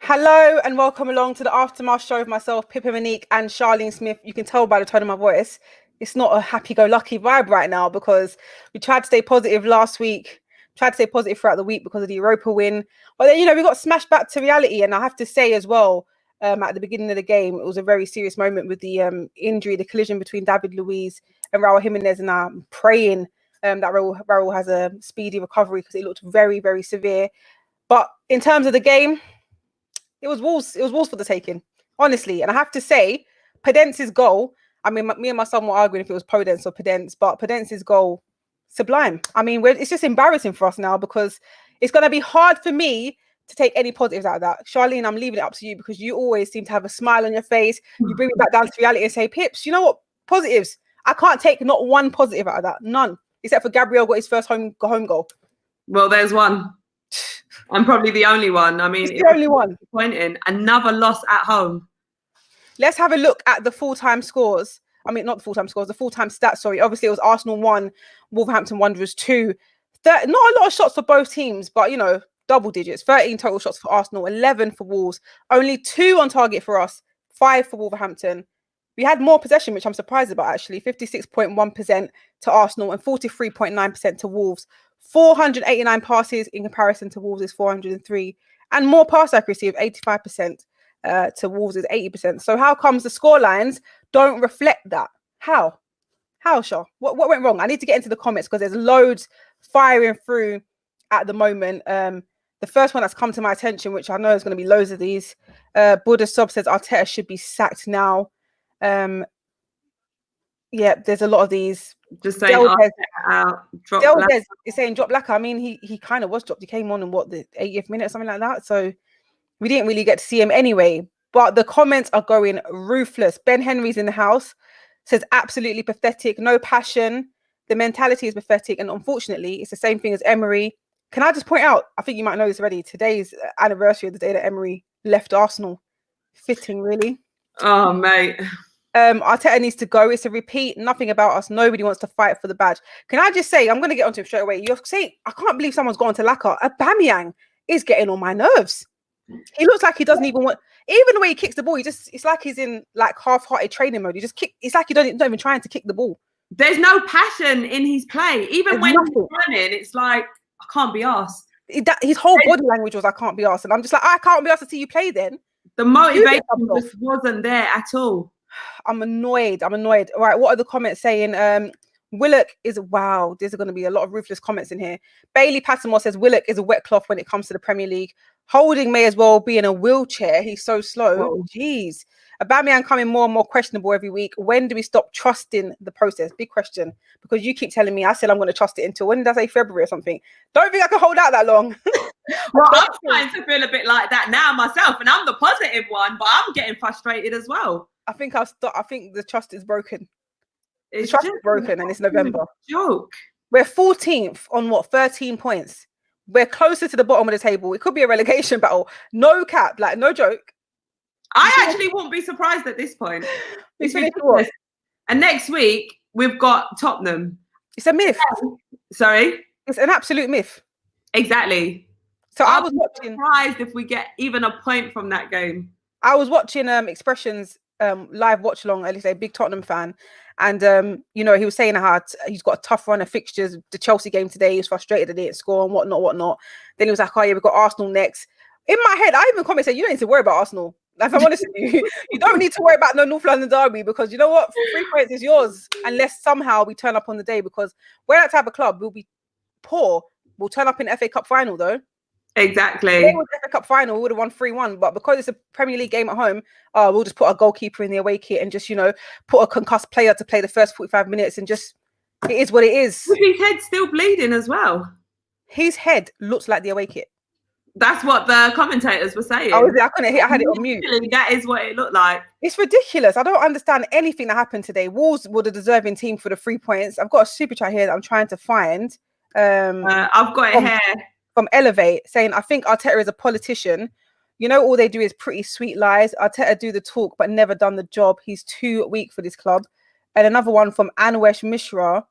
Hello and welcome along to the Aftermath show with myself, Pippa Monique and Charlene Smith. You can tell by the tone of my voice, it's not a happy-go-lucky vibe right now because we tried to stay positive last week, tried to stay positive throughout the week because of the Europa win. But then, we got smashed back to reality. And I have to say as well, at the beginning of the game, it was a very serious moment with the injury, the collision between David Luiz and Raul Jimenez. And I'm praying that Raul has a speedy recovery because it looked very, very severe. But in terms of the game, it was Wolves for the taking, honestly. And I have to say, Podence's goal, I mean, me and my son were arguing if it was Podence or Podence, but Podence's goal, sublime. I mean, it's just embarrassing for us now because it's going to be hard for me to take any positives out of that. Charlene, I'm leaving it up to you because you always seem to have a smile on your face. You bring me back down to reality and say, Pips, you know what? Positives. I can't take not one positive out of that. None. Except for Gabriel got his first home goal. Well, there's one. I'm probably the only one. I mean, it's the only one. Disappointing. Another loss at home. Let's have a look at the full-time scores. I mean, not the full-time scores, the full-time stats, sorry. Obviously, it was Arsenal 1, Wolverhampton Wanderers 2. Not a lot of shots for both teams, but, double digits. 13 total shots for Arsenal, 11 for Wolves. Only 2 on target for us, 5 for Wolverhampton. We had more possession, which I'm surprised about, actually. 56.1% to Arsenal and 43.9% to Wolves. 489 passes in comparison to Wolves is 403. And more pass accuracy of 85% to Wolves is 80%. So how comes the scorelines don't reflect that? How, Shaw? What went wrong? I need to get into the comments because there's loads firing through at the moment. The first one that's come to my attention, which I know is going to be loads of these, Buddha Sob says Arteta should be sacked now. Yeah, there's a lot of these. Just saying, Del is saying drop Laka. I mean, he kind of was dropped. He came on in the 80th minute or something like that. So we didn't really get to see him anyway. But the comments are going ruthless. Ben Henry's in the house, says absolutely pathetic, no passion. The mentality is pathetic, and unfortunately, it's the same thing as Emery. Can I just point out? I think you might know this already. Today's anniversary of the day that Emery left Arsenal. Fitting, really. Oh, mate. Arteta needs to go. It's a repeat. Nothing about us. Nobody wants to fight for the badge. Can I just say, I'm going to get onto him straight away. You're saying, I can't believe someone's gone to Laka. Aubameyang is getting on my nerves. He looks like he doesn't even want, even the way he kicks the ball, it's like he's in like half-hearted training mode. He just kick. It's like he's not even trying to kick the ball. There's no passion in his play. Even when he's running, it's like, I can't be asked. His whole body language was, I can't be asked. And I'm just like, I can't be asked to see you play then. The motivation just wasn't there at all. I'm annoyed. All right, what are the comments saying? Willock is, wow, there's going to be a lot of ruthless comments in here. Bailey Pattermore says Willock is a wet cloth when it comes to the Premier League. Holding may as well be in a wheelchair. He's so slow. Whoa. Jeez. Aubameyang coming more and more questionable every week. When do we stop trusting the process? Big question. Because you keep telling me, I said I'm going to trust it until, when did I say, February or something? Don't think I can hold out that long. Well, I'm trying to feel a bit like that now myself, and I'm the positive one, but I'm getting frustrated as well. I think I think the trust is broken. The trust is broken, and it's November. Joke. We're 14th on 13 points. We're closer to the bottom of the table. It could be a relegation battle. No cap, like no joke. I actually wouldn't be surprised at this point. And next week we've got Tottenham. It's a myth. Sorry? It's an absolute myth. Exactly. So I was watching. Surprised if we get even a point from that game. I was watching Expressions live watch along, at least a big Tottenham fan, and he was saying how he's got a tough run of fixtures. The Chelsea game today, he was frustrated that they didn't score and whatnot. Then he was like, oh yeah, we've got Arsenal next. In my head, I even commented, you don't need to worry about Arsenal. Like, if I'm honest with you, you don't need to worry about no North London derby, because you know what, 3 points is yours unless somehow we turn up on the day, because we're that type of club. We'll be poor. We'll turn up in the FA Cup final though. Exactly. If it was the FA Cup final, we would have won 3-1. But because it's a Premier League game at home, we'll just put a goalkeeper in the away kit and just, put a concussed player to play the first 45 minutes, and just, it is what it is. His head's still bleeding as well. His head looks like the away kit. That's what the commentators were saying. Oh, I couldn't hear. I had it on mute. That is what it looked like. It's ridiculous. I don't understand anything that happened today. Wolves were the deserving team for the 3 points. I've got a super chat here that I'm trying to find. I've got it here. From Elevate, saying, I think Arteta is a politician. All they do is pretty sweet lies. Arteta do the talk, but never done the job. He's too weak for this club. And another one from Anwesh Mishra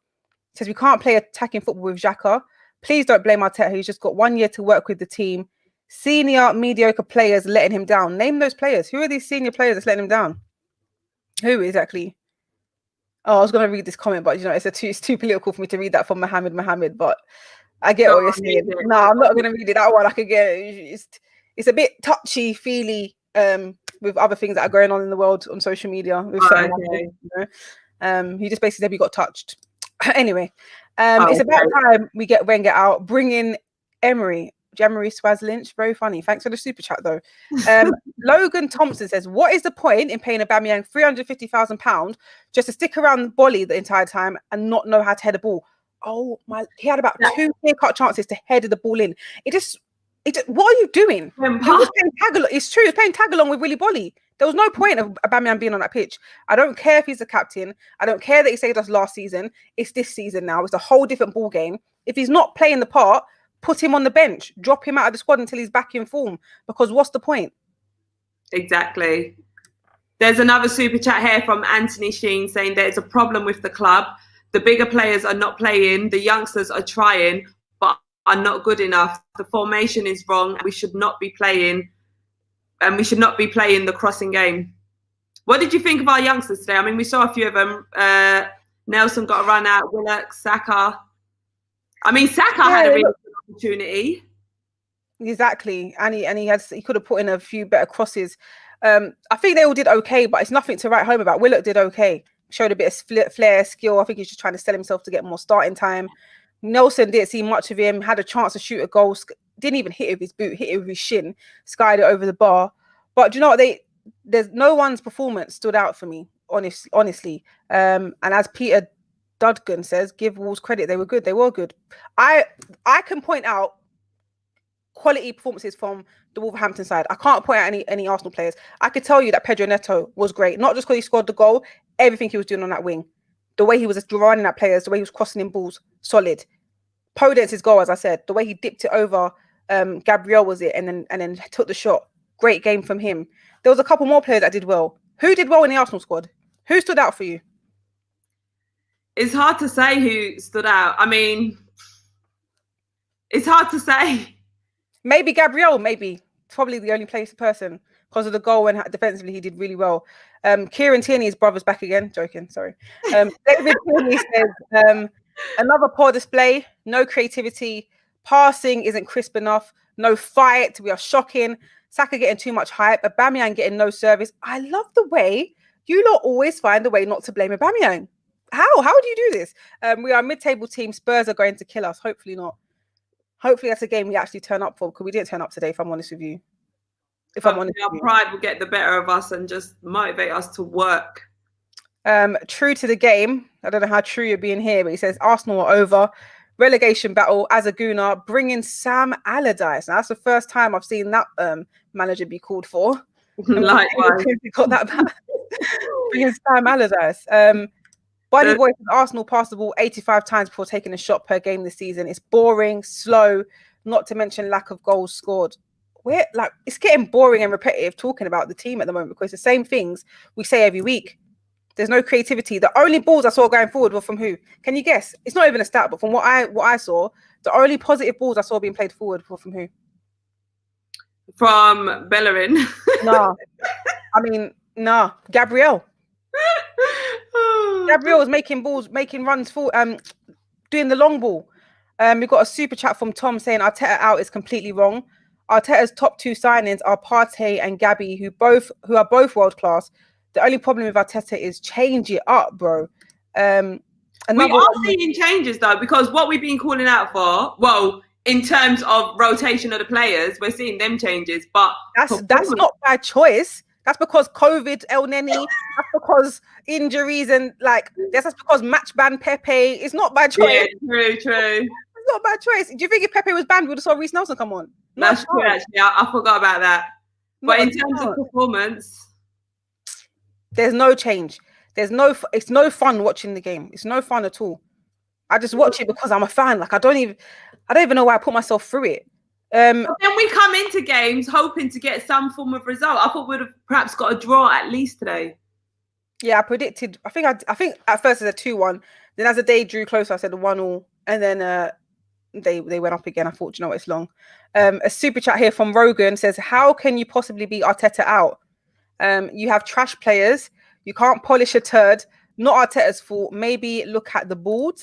says, we can't play attacking football with Xhaka. Please don't blame Arteta. He's just got 1 year to work with the team. Senior mediocre players letting him down. Name those players. Who are these senior players that's letting him down? Who exactly? Oh, I was going to read this comment, but it's too political for me to read that from Mohammed. But I get what you're saying. No, I'm not going to read it. That one, I could get. It's a bit touchy feely with other things that are going on in the world on social media. With he just basically said we got touched. Anyway, it's about time we get Wenger out. Bring in Emery Swaz Lynch. Very funny. Thanks for the super chat though. Logan Thompson says, what is the point in paying Aubameyang £350,000 just to stick around Bolly the entire time and not know how to head a ball? Oh my, he had about 2 clear-cut chances to head the ball in. What are you doing? It's true, he was playing tag along with Willy Bolly. There was no point of Aubameyang being on that pitch. I don't care if he's the captain. I don't care that he saved us last season. It's this season now. It's a whole different ball game. If he's not playing the part, put him on the bench. Drop him out of the squad until he's back in form. Because what's the point? Exactly. There's another super chat here from Anthony Sheen saying there's a problem with the club. The bigger players are not playing. The youngsters are trying, but are not good enough. The formation is wrong. We should not be playing. And we should not be playing the crossing game. What did you think of our youngsters today? I mean, we saw a few of them. Nelson got a run out. Willock, Saka. I mean, Saka had a really good opportunity. Exactly, and he could have put in a few better crosses. I think they all did okay, but it's nothing to write home about. Willock did okay, showed a bit of flair, skill. I think he's just trying to sell himself to get more starting time. Nelson didn't see much of him. Had a chance to shoot a goal, didn't even hit it with his boot, hit it with his shin, skied it over the bar. But do you know what? There's no one's performance stood out for me, honestly. And as Peter Dudgan says, give Wolves credit. They were good. They were good. I can point out quality performances from the Wolverhampton side. I can't point out any Arsenal players. I could tell you that Pedro Neto was great, not just because he scored the goal, everything he was doing on that wing. The way he was running at players, the way he was crossing in balls, solid. Podence's goal, as I said, the way he dipped it over Gabriel was it, and then took the shot. Great game from him. There was a couple more players that did well. Who did well in the Arsenal squad? Who stood out for you? It's hard to say who stood out. I mean, it's hard to say. Maybe Gabriel, probably the only person because of the goal, and defensively he did really well. Kieran Tierney's brother's back again. Joking, sorry. David Tierney says, another poor display, no creativity, passing isn't crisp enough, no fight, we are shocking. Saka getting too much hype, Aubameyang getting no service. I love the way you lot always find a way not to blame Aubameyang. How do you do this? We are a mid-table team. Spurs are going to kill us. Hopefully not. Hopefully that's a game we actually turn up for, because we didn't turn up today, if I'm honest with you. Our pride will get the better of us and just motivate us to work. True to the game. I don't know how true you're being here, but he says Arsenal are over. Relegation battle as a Gooner. Bring in Sam Allardyce. Now, that's the first time I've seen that manager be called for. Likewise. Got that back. Bring in Sam Allardyce. Buddy Boy from Arsenal passed the ball 85 times before taking a shot per game this season. It's boring, slow, not to mention lack of goals scored. It's getting boring and repetitive talking about the team at the moment, because the same things we say every week. There's no creativity. The only balls I saw going forward were from who? Can you guess? It's not even a stat, but from what I saw, the only positive balls I saw being played forward were from who? From Bellerin. No. Gabriel. Gabriel was making runs for doing the long ball. We got a super chat from Tom saying Arteta out is completely wrong. Arteta's top 2 signings are Partey and Gabby, who are both world class. The only problem with Arteta is change it up, bro. We are seeing changes though, because what we've been calling out for, well, in terms of rotation of the players, we're seeing them changes. But that's not by choice. That's because COVID, El Neni. That's because injuries and that's because match ban Pepe. It's not by choice. Yeah, true. It's not by choice. Do you think if Pepe was banned, we would have saw Reece Nelson come on? That's true, actually. I forgot about that. But in terms of performance, there's no change. It's no fun watching the game. It's no fun at all. I just watch it because I'm a fan. I don't even know why I put myself through it. But then we come into games hoping to get some form of result. I thought we'd have perhaps got a draw at least today. Yeah, I predicted. I think at first it's a 2-1. Then as the day drew closer, I said a 1-1, and then they went up again. I thought, you know what, it's long. A super chat here from Rogan says, how can you possibly be Arteta out? You have trash players. You can't polish a turd. Not Arteta's fault. Maybe look at the board.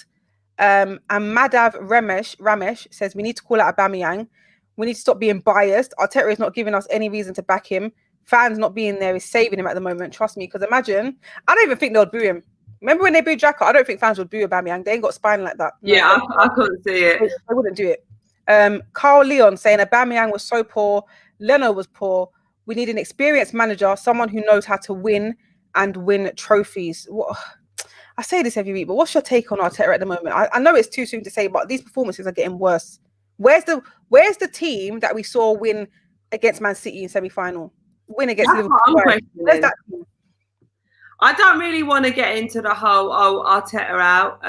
And Madav Ramesh says, we need to call out Aubameyang. We need to stop being biased. Arteta is not giving us any reason to back him. Fans not being there is saving him at the moment. Trust me, because imagine, I don't even think they'll boo him. Remember when they booed Xhaka? I don't think fans would boo Aubameyang. They ain't got spine like that. No, yeah, I couldn't see it. They wouldn't do it. Carl Leon saying Aubameyang was so poor. Leno was poor. We need an experienced manager, someone who knows how to win and win trophies. What? I say this every week, but what's your take on Arteta at the moment? I know it's too soon to say, but these performances are getting worse. Where's the team that we saw win against Man City in semi-final? Win against Liverpool? Where's that team? I don't really want to get into the whole Arteta out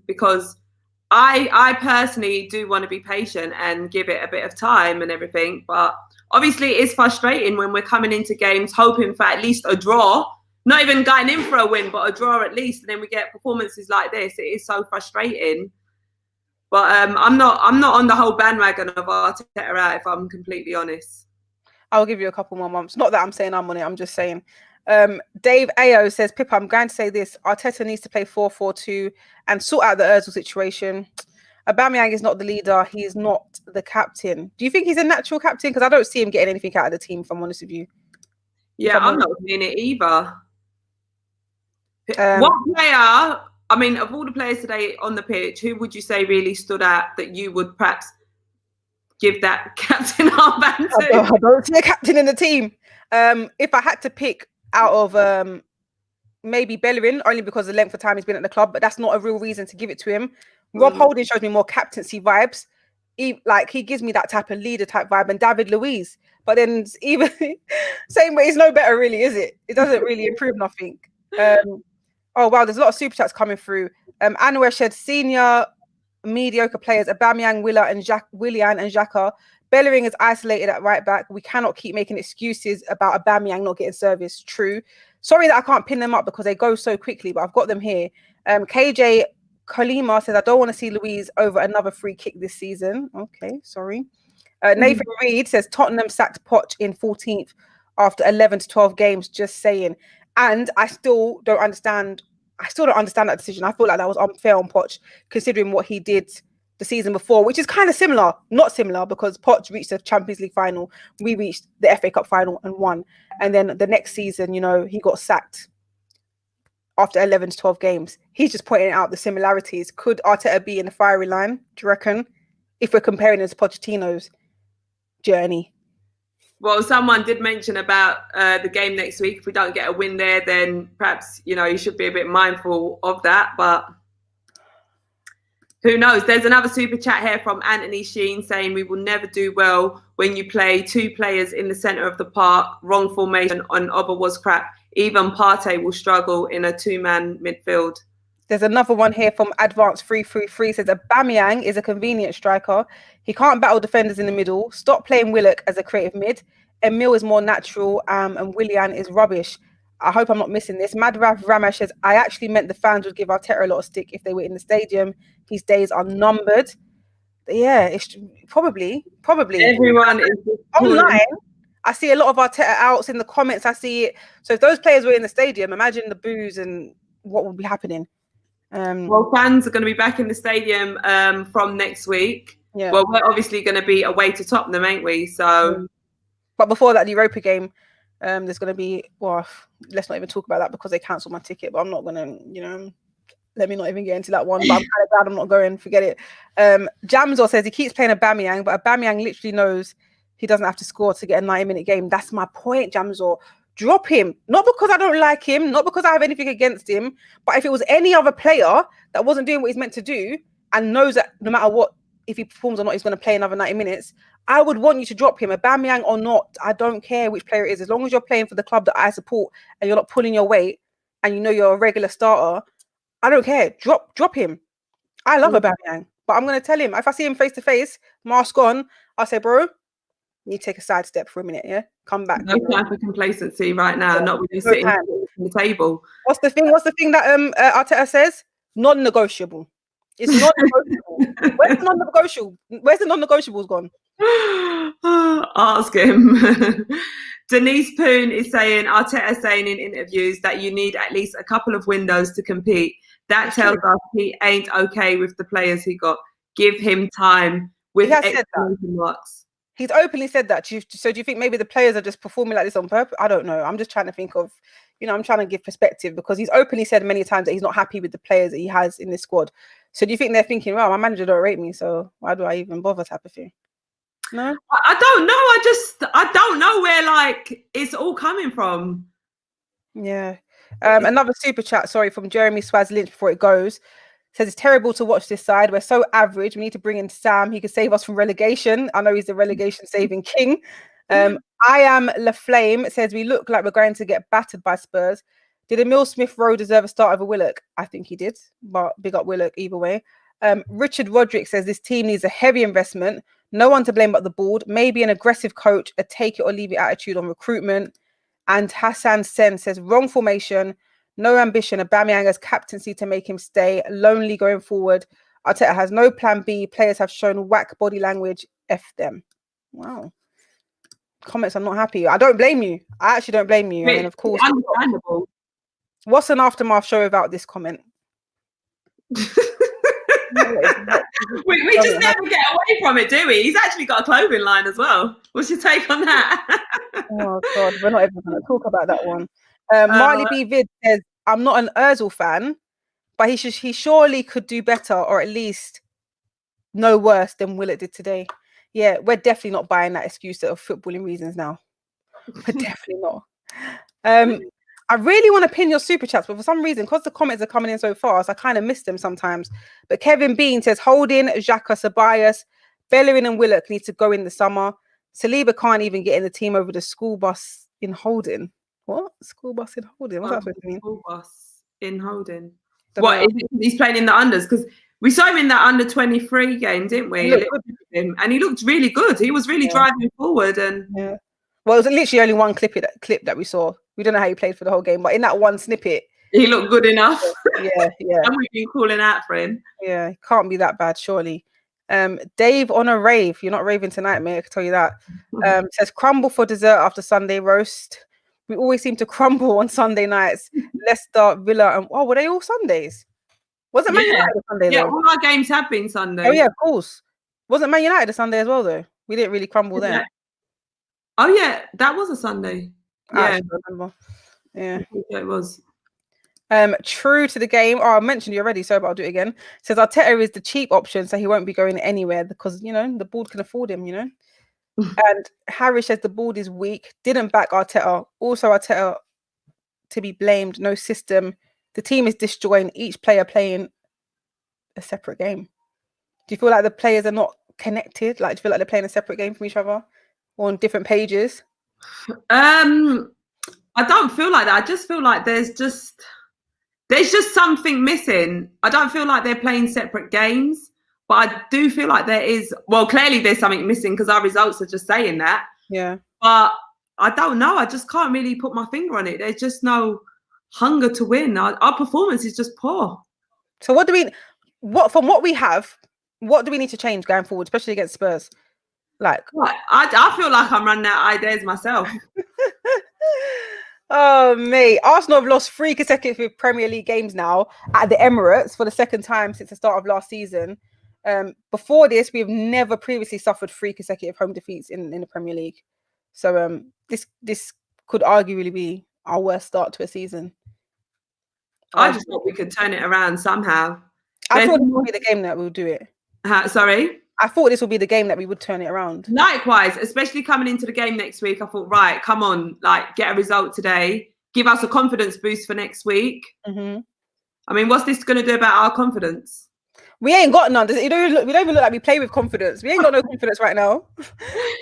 because I personally do want to be patient and give it a bit of time and everything. But obviously, it's frustrating when we're coming into games hoping for at least a draw. Not even going in for a win, but a draw at least, and then we get performances like this. It is so frustrating. But I'm not on the whole bandwagon of Arteta out, if I'm completely honest. I'll give you a couple more months. Not that I'm saying I'm on it. I'm just saying. Dave Ayo says, Pippa, I'm going to say this. Arteta needs to play 4-4-2 and sort out the Ozil situation. Aubameyang is not the leader. He is not the captain. Do you think he's a natural captain? Because I don't see him getting anything out of the team, if I'm honest with you. Yeah, I'm not seeing it either. What player, I mean, of all the players today on the pitch, who would you say really stood out that you would perhaps give that captain armband to? I don't see a captain in the team. If I had to pick out of maybe Bellerin, only because of the length of time he's been at the club, but that's not a real reason to give it to him. Rob Holding shows me more captaincy vibes. He gives me that type of leader type vibe, and David Luiz. But then even same way, it's no better really, is it? It doesn't really improve nothing. Oh wow, there's a lot of super chats coming through. Anwar said senior mediocre players, Aubameyang, Willian and Xhaka. Bellerin is isolated at right back. We cannot keep making excuses about Aubameyang not getting service. True. Sorry that I can't pin them up because they go so quickly, but I've got them here. KJ Kalima says, I don't want to see Luiz over another free kick this season. Okay, sorry. Nathan Reed says, Tottenham sacked Poch in 14th after 11 to 12 games, just saying. And I still don't understand that decision. I feel like that was unfair on Poch, considering what he did the season before, which is kind of similar. Not similar, because Poch reached the Champions League final. We reached the FA Cup final and won. And then the next season, he got sacked after 11 to 12 games. He's just pointing out the similarities. Could Arteta be in the fiery line, do you reckon? If we're comparing it to Pochettino's journey. Well, someone did mention about the game next week. If we don't get a win there, then perhaps, you should be a bit mindful of that. But who knows? There's another super chat here from Anthony Sheen saying we will never do well when you play two players in the centre of the park. Wrong formation on Oba was crap. Even Partey will struggle in a two-man midfield. There's another one here from Advanced 333 says Aubameyang is a convenient striker. He can't battle defenders in the middle. Stop playing Willock as a creative mid. Emil is more natural and Willian is rubbish. I hope I'm not missing this. Madrav Ramesh says, I actually meant the fans would give Arteta a lot of stick if they were in the stadium. His days are numbered. Yeah, it's probably. Everyone is online. I see a lot of Arteta outs in the comments. I see it. So if those players were in the stadium, imagine the boos and what would be happening. Well, fans are going to be back in the stadium from next week. Yeah. Well, we're obviously going to be away to Tottenham, ain't we? So, but before that, the Europa game, there's going to be. Well, let's not even talk about that because they cancelled my ticket. But I'm not going to, let me not even get into that one. But I'm kind of glad I'm not going. Forget it. Jamzor says he keeps playing Aubameyang, but Aubameyang literally knows he doesn't have to score to get a 90-minute game. That's my point, Jamzor. Drop him. Not because I don't like him, not because I have anything against him, but if it was any other player that wasn't doing what he's meant to do and knows that no matter what, if he performs or not, he's going to play another 90 minutes, I would want you to drop him. Aubameyang or not, I don't care which player it is. As long as you're playing for the club that I support and you're not pulling your weight and you're a regular starter, I don't care. Drop him. I love Aubameyang, but I'm going to tell him, if I see him face to face, mask on, I'll say, bro, you take a side step for a minute, yeah? Come back. No time for complacency right now, not when you're sitting on the table. What's the thing that Arteta says? Non-negotiable. It's non-negotiable. Where's the non-negotiable? Where's the non-negotiables gone? Ask him. Denise Poon is saying, Arteta saying in interviews that you need at least a couple of windows to compete. That tells us he ain't okay with the players he got. Give him time. With He has said that. Marks. He's openly said that. So do you think maybe the players are just performing like this on purpose? I don't know. I'm just trying to think of, I'm trying to give perspective, because he's openly said many times that he's not happy with the players that he has in this squad. So do you think they're thinking, well, my manager don't rate me, so why do I even bother type of thing? No? I don't know. I don't know where like it's all coming from. Yeah. Another super chat, sorry, from Jeremy Swaz Lynch before it goes. Says it's terrible to watch this side. We're so average. We need to bring in Sam. He could save us from relegation. I know he's the relegation saving king. I am La Flame says we look like we're going to get battered by Spurs. Did Emil Smith Rowe deserve a start over Willock? I think he did, but big up Willock either way. Richard Roderick says this team needs a heavy investment. No one to blame but the board. Maybe an aggressive coach, a take it or leave it attitude on recruitment. And Hassan Sen says wrong formation. No ambition. Aubameyang has captaincy to make him stay. Lonely going forward. Arteta has no plan B. Players have shown whack body language. F them. Wow. Comments, I'm not happy. I don't blame you. I actually don't blame you. And of course, understandable. What's an aftermath show without this comment? we just never get away from it, do we? He's actually got a clothing line as well. What's your take on that? Oh God, we're not even going to talk about that one. Marley B. Vid says, I'm not an Ozil fan, but he surely could do better, or at least no worse than Willett did today. Yeah, we're definitely not buying that excuse of footballing reasons now. We're definitely not. I really want to pin your super chats, but for some reason, because the comments are coming in so fast, I kind of miss them sometimes. But Kevin Bean says, Holding, Xhaka, Ceballos, Bellerin and Willock need to go in the summer. Saliba can't even get in the team over the school bus in Holding. What? School bus in Holding? What's that supposed to mean? School bus in Holding. What? He's playing in the unders? Because we saw him in that under-23 game, didn't we? And he looked really good. He was really driving forward. And well, it was literally only one clip that we saw. We don't know how he played for the whole game, but in that one snippet, he looked good enough. Yeah. And we've been calling out for him. Yeah, it can't be that bad, surely. Dave on a rave. You're not raving tonight, mate. I can tell you that. Says crumble for dessert after Sunday roast. We always seem to crumble on Sunday nights. Leicester, Villa, and were they all Sundays? Wasn't Man United a Sunday? Yeah, though? all our games have been Sunday. Oh yeah, of course. Wasn't Man United a Sunday as well though? We didn't really crumble then. Oh yeah, that was a Sunday. Yeah, I remember. Yeah, it was. True to the game. Oh, I mentioned you already, so but I'll do it again. Says Arteta is the cheap option, so he won't be going anywhere because the board can afford him. And Harry says the board is weak. Didn't back Arteta. Also, Arteta to be blamed. No system. The team is disjointed. Each player playing a separate game. Do you feel like the players are not connected? Like, do you feel like they're playing a separate game from each other, or on different pages? I don't feel like that. I just feel like there's just something missing. I don't feel like they're playing separate games, but I do feel like there is. Well, clearly there's something missing because our results are just saying that. Yeah. But I don't know. I just can't really put my finger on it. There's just no hunger to win. Our performance is just poor. So what from what we have, what do we need to change going forward, especially against Spurs? Like, I feel like I'm running out of ideas myself. Oh, mate. Arsenal have lost 3 consecutive Premier League games now at the Emirates for the second time since the start of last season. Before this, we've never previously suffered 3 consecutive home defeats in the Premier League. So this could arguably be our worst start to a season. I just thought we could turn it around somehow. I thought this would be the game that we'll do it. Sorry? I thought this would be the game that we would turn it around. Likewise, especially coming into the game next week, I thought, right, come on, like get a result today. Give us a confidence boost for next week. Mm-hmm. I mean, what's this going to do about our confidence? We ain't got none. We don't even look like we play with confidence. We ain't got no confidence right now.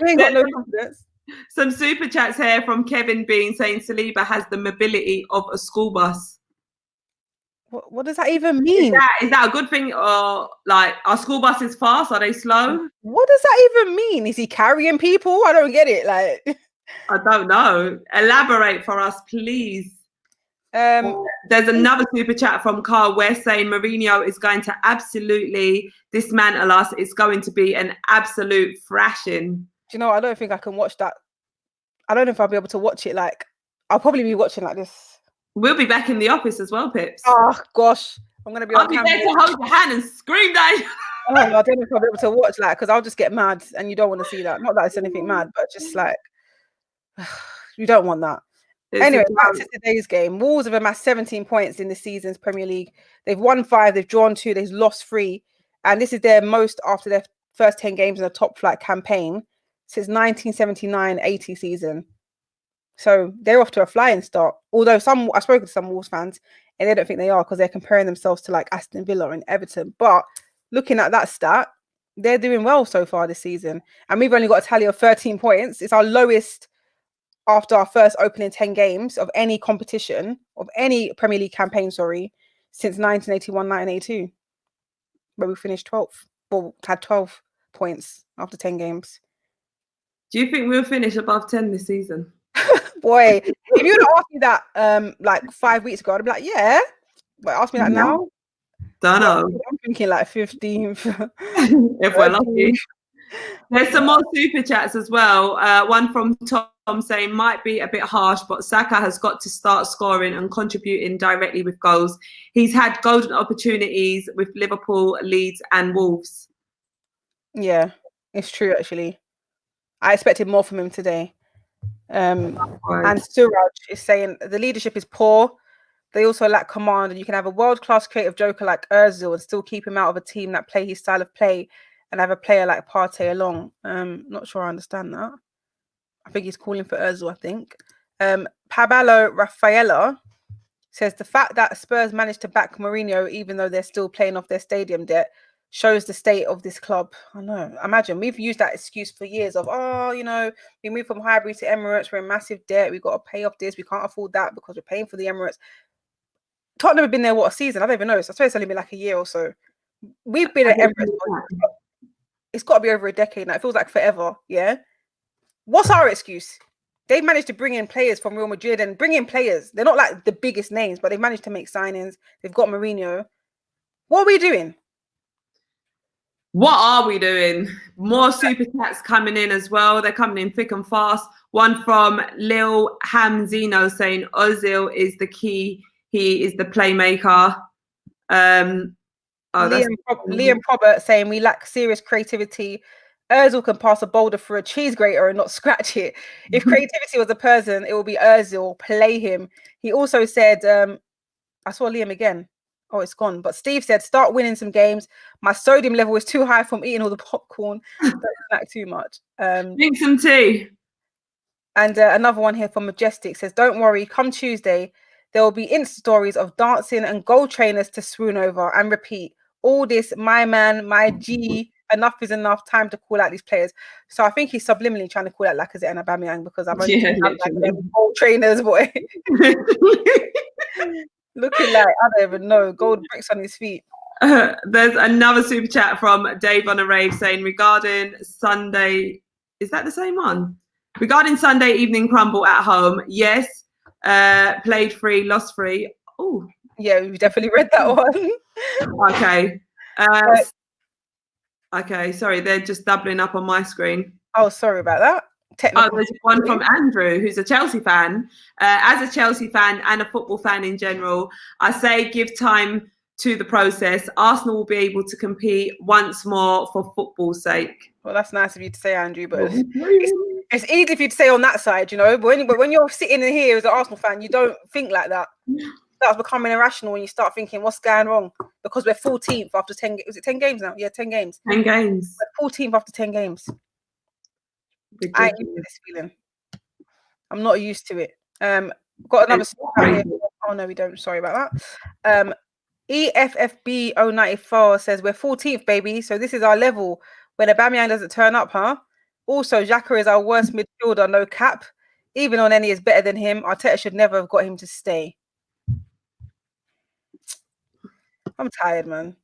We ain't got no confidence. Some super chats here from Kevin Bean saying Saliba has the mobility of a school bus. What does that even mean? Is that a good thing? Or like, are school buses fast? Are they slow? What does that even mean? Is he carrying people? I don't get it. Like, I don't know. Elaborate for us, please. There's another super chat from Carl West saying Mourinho is going to absolutely dismantle us. It's going to be an absolute thrashing. Do you know, I don't think I can watch that. I don't know if I'll be able to watch it. Like, I'll probably be watching like this. We'll be back in the office as well, Pips. Oh gosh, I'm gonna be. I'll be there to hold your hand and scream down. Oh, I don't know if I'll be able to watch that because I'll just get mad, and you don't want to see that. Not that it's anything mad, but just like you don't want that. Anyway, back to today's game. Wolves have amassed 17 points in the season's Premier League. They've won 5, they've drawn 2, they've lost 3, and this is their most after their first 10 games in a top flight campaign since 1979-80 season. So they're off to a flying start. Although I've spoken to some Wolves fans, and they don't think they are because they're comparing themselves to like Aston Villa and Everton. But looking at that stat, they're doing well so far this season, and we've only got a tally of 13 points. It's our lowest after our first opening 10 games of any competition, of any Premier League campaign, since 1981-1982, where we finished 12th. Well, had 12 points after 10 games. Do you think we'll finish above 10 this season? Boy, if you would asked me that like 5 weeks ago, I'd be like, yeah. But ask me that now. Don't know. I'm thinking like 15th. If we're lucky. There's some more super chats as well. One from Tom saying might be a bit harsh, but Saka has got to start scoring and contributing directly with goals. He's had golden opportunities with Liverpool, Leeds, and Wolves. Yeah, it's true actually. I expected more from him today. And Suraj is saying the leadership is poor. They also lack command, and you can have a world-class creative joker like Ozil and still keep him out of a team that play his style of play, and have a player like Partey along. Not sure I understand that. I think he's calling for Ozil, I think. Pablo Rafaela says the fact that Spurs managed to back Mourinho, even though they're still paying off their stadium debt, shows the state of this club. I know. Imagine, we've used that excuse for years of, we moved from Highbury to Emirates, we're in massive debt, we've got to pay off this, we can't afford that because we're paying for the Emirates. Tottenham have been there, what, a season? I don't even know. So I swear it's only been like a year or so. We've been at Emirates. It's got to be over a decade now. It feels like forever, yeah? What's our excuse? They've managed to bring in players from Real Madrid and bring in players. They're not like the biggest names, but they've managed to make signings. They've got Mourinho. What are we doing? What are we doing? More super chats coming in as well. They're coming in thick and fast. One from Lil Hamzino saying Ozil is the key. He is the playmaker. Liam Probert saying we lack serious creativity. Ozil can pass a boulder through a cheese grater and not scratch it. If creativity was a person, it will be Ozil. Play him. He also said, I saw Liam again. Oh, it's gone. But Steve said, start winning some games. My sodium level is too high from eating all the popcorn. Don't snack too much. Drink some tea. And another one here from Majestic says, don't worry, come Tuesday, there will be Insta stories of dancing and goal trainers to swoon over and repeat. All this, my man, my G, enough is enough, time to call out these players. So I think he's subliminally trying to call out Lacazette and Aubameyang because I've only seen like goal trainers, boy. Looking like, I don't even know, gold bricks on his feet. There's another super chat from Dave on a Rave saying regarding Sunday, is that the same one? Regarding Sunday evening crumble at home, yes, played 3, lost 3. Oh, yeah, we definitely read that one. Okay. Okay, sorry, they're just doubling up on my screen. Oh, sorry about that. There's one from Andrew, who's a Chelsea fan. As a Chelsea fan and a football fan in general, I say give time to the process. Arsenal will be able to compete once more for football's sake. Well, that's nice of you to say, Andrew, but it's easy for you to say on that side, you know. But when you're sitting in here as an Arsenal fan, you don't think like that. That's becoming irrational when you start thinking, what's going wrong? Because we're 14th after 10 games. Was it 10 games now? Yeah, 10 games. 10 games. We're 14th after 10 games. I ain't used to this feeling. I'm not used to it. Got another here. Oh no, we don't. Sorry about that. EFFB 094 says we're 14th, baby. So this is our level. When Aubameyang doesn't turn up, huh? Also, Xhaka is our worst midfielder, no cap. Even on any is better than him. Arteta should never have got him to stay. I'm tired, man.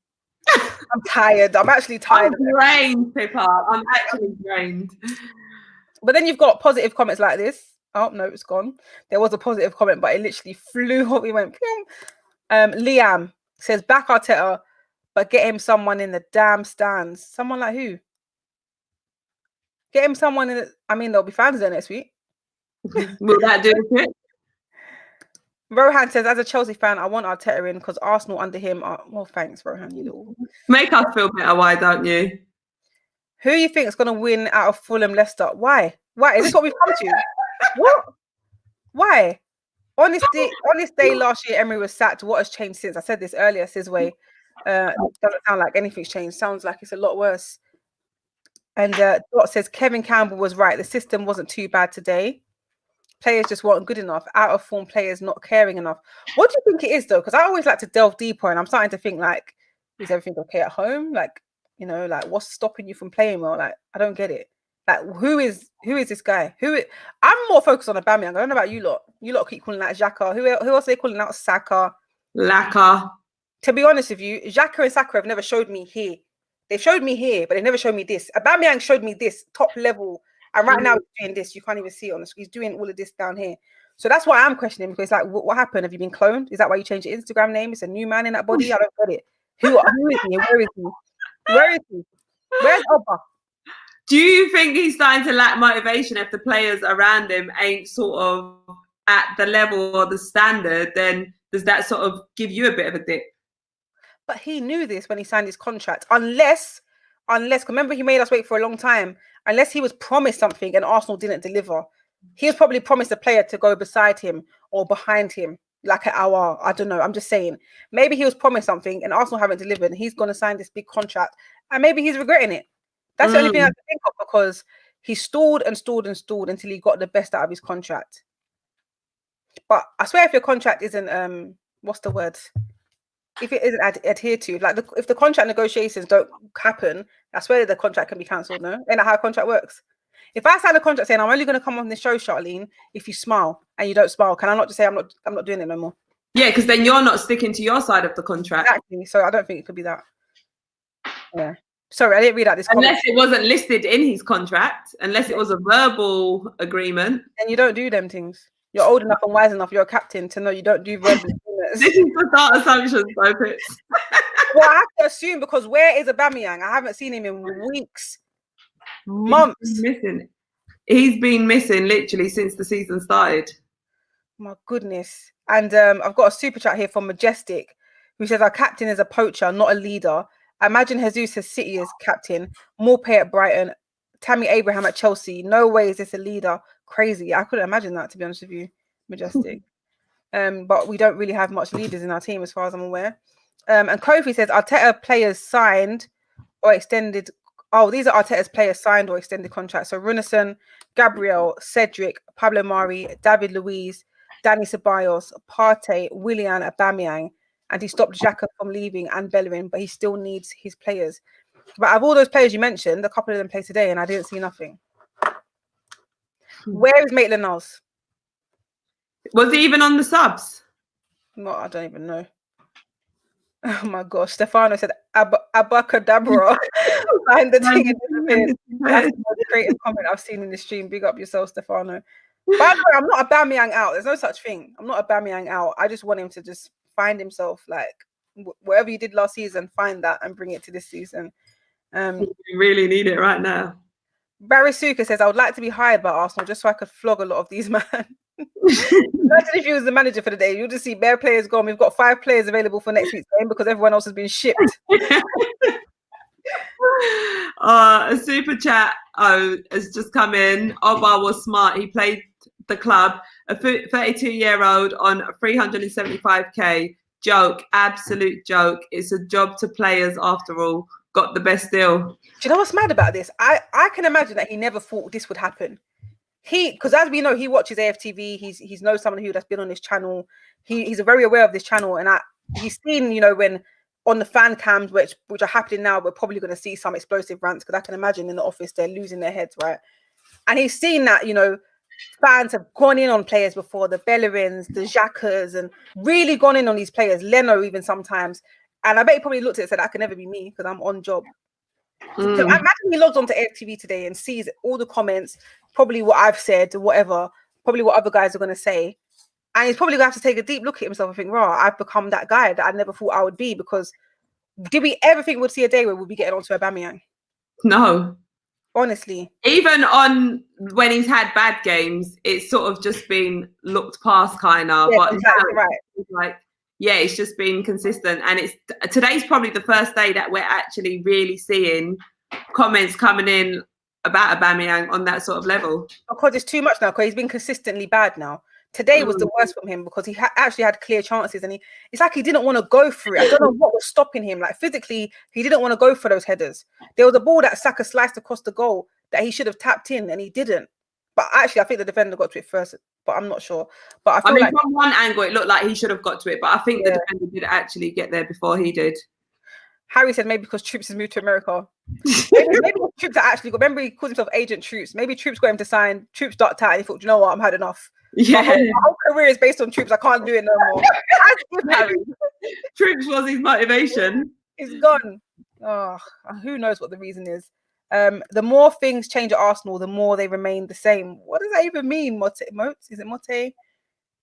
I'm tired. I'm actually tired. I'm drained, Pippa. I'm actually drained. But then you've got positive comments like this. Oh, no, it's gone. There was a positive comment, but it literally flew off. We went, Liam says back Arteta, but get him someone in the damn stands. Someone like who? Get him someone in. I mean, there'll be fans there next week. Will that do it? Rohan says, as a Chelsea fan, I want Arteta in because Arsenal under him are... Well, thanks, Rohan, you little... Make us feel better, why don't you? Who you think is going to win out of Fulham, Leicester? Why? Why? Is this what we've come to? What? Why? Honest day last year, Emery was sacked. What has changed since? I said this earlier, Sizway. Doesn't sound like anything's changed. Sounds like it's a lot worse. And Dot says, Kevin Campbell was right. The system wasn't too bad today. Players just weren't good enough. Out of form players not caring enough. What do you think it is, though? Because I always like to delve deeper, and I'm starting to think, like, is everything okay at home? Like, you know, like, what's stopping you from playing well? Like, I don't get it. Like, who is this guy? I'm more focused on Aubameyang. I don't know about you lot. You lot keep calling out Xhaka. Who else are they calling out? Saka. Laka. To be honest with you, Xhaka and Saka have never showed me here. They've showed me here, but they never showed me this. Aubameyang showed me this top level. And right now he's doing this. You can't even see it on the screen. He's doing all of this down here. So that's why I'm questioning, because like, what happened? Have you been cloned? Is that why you changed your Instagram name? It's a new man in that body? I don't get it. Who is he? Where is he? Where is he? Where's Oba? Do you think he's starting to lack motivation if the players around him ain't sort of at the level or the standard? Then does that sort of give you a bit of a dip? But he knew this when he signed his contract. Unless, remember he made us wait for a long time. Unless he was promised something and Arsenal didn't deliver. He was probably promised a player to go beside him or behind him, like an hour. I don't know. I'm just saying. Maybe he was promised something and Arsenal haven't delivered. And he's going to sign this big contract. And maybe he's regretting it. That's the only thing I can think of, because he stalled and stalled and stalled until he got the best out of his contract. But I swear, if your contract isn't, what's the word? If it isn't adhered to, like if the contract negotiations don't happen, I swear the contract can be cancelled. No, ain't that how a contract works? If I sign a contract saying I'm only going to come on this show, Charlene, if you smile, and you don't smile, can I not just say I'm not doing it no more? Yeah, because then you're not sticking to your side of the contract. Exactly. So I don't think it could be that. Yeah. Sorry, I didn't read out this. Unless it wasn't listed in his contract, unless it was a verbal agreement. And you don't do them things. You're old enough and wise enough. You're a captain to know you don't do verbal agreements. This is the start assumptions, though, Pips. Well, I have to assume, because where is Aubameyang? I haven't seen him in weeks, months. He's been missing literally since the season started. My goodness. And I've got a super chat here from Majestic, who says our captain is a poacher, not a leader. Imagine Jesus as City as captain, more pay at Brighton, Tammy Abraham at Chelsea. No way is this a leader. Crazy. I couldn't imagine that, to be honest with you, Majestic. But we don't really have much leaders in our team, as far as I'm aware. And Kofi says Arteta players signed or extended. Oh, these are Arteta's players signed or extended contracts. So Runason, Gabriel, Cedric, Pablo Mari, David Luiz, Danny Ceballos, Partey, Willian, Aubameyang. And he stopped Xhaka from leaving and Bellerin, but he still needs his players. But of all those players you mentioned, a couple of them played today, and I didn't see nothing. Where is Maitland-Niles? Was he even on the subs? No, I don't even know. Oh my gosh, Stefano said Abacadabra. Behind the thing in That's the most creative comment I've seen in the stream. Big up yourself, Stefano. By the way, I'm not Aubameyang out. There's no such thing. I'm not Aubameyang out. I just want him to just find himself, like whatever he did last season, find that and bring it to this season. You really need it right now. Barry Suka says, I would like to be hired by Arsenal just so I could flog a lot of these men. Imagine if he was the manager for the day. You'll just see bare players gone. We've got 5 players available for next week's game because everyone else has been shipped. A super chat has just come in. Oba was smart. He played the club. A 32-year-old on 375k. Joke, absolute joke. It's a job to players after all. Got the best deal. Do you know what's mad about this? I can imagine that he never thought this would happen. Because as we know, he watches AFTV. He's knows someone who that's been on this channel. He's very aware of this channel, and he's seen, you know, when on the fan cams, which are happening now, we're probably going to see some explosive rants, because I can imagine in the office they're losing their heads, right? And he's seen that, you know, fans have gone in on players before, the Bellerins, the Xhakas, and really gone in on these players, Leno even sometimes. And I bet he probably looked at it and said, that can never be me because I'm on job. So I imagine he logs onto AFTV today and sees all the comments, probably what I've said, whatever, probably what other guys are going to say. And he's probably going to have to take a deep look at himself and think, "Raw, I've become that guy that I never thought I would be." Because did we ever think we'd see a day where we'll be getting onto Aubameyang? No. Honestly. Even on when he's had bad games, it's sort of just been looked past, kind of. Yeah, but exactly now right. it's like, yeah, it's just been consistent. And today's probably the first day that we're actually really seeing comments coming in about Aubameyang on that sort of level. Because it's too much now, because he's been consistently bad now. Today was the worst from him because he actually had clear chances, and it's like he didn't want to go through it. I don't know what was stopping him. Like physically, he didn't want to go for those headers. There was a ball that Saka sliced across the goal that he should have tapped in, and he didn't. But actually, I think the defender got to it first, but I'm not sure. But I feel like from one angle, it looked like he should have got to it, but I think the defender did actually get there before he did. Harry said maybe because Troops has moved to America. maybe Troops actually got. Remember, he called himself Agent Troops. Maybe Troops got him to sign. Troops ducked out, and he thought, you know what, I'm had enough. Yeah, my whole career is based on Troops. I can't do it no more. Harry. Troops was his motivation. It's gone. Oh, who knows what the reason is? The more things change at Arsenal, the more they remain the same. What does that even mean? Motte? Is it Motte?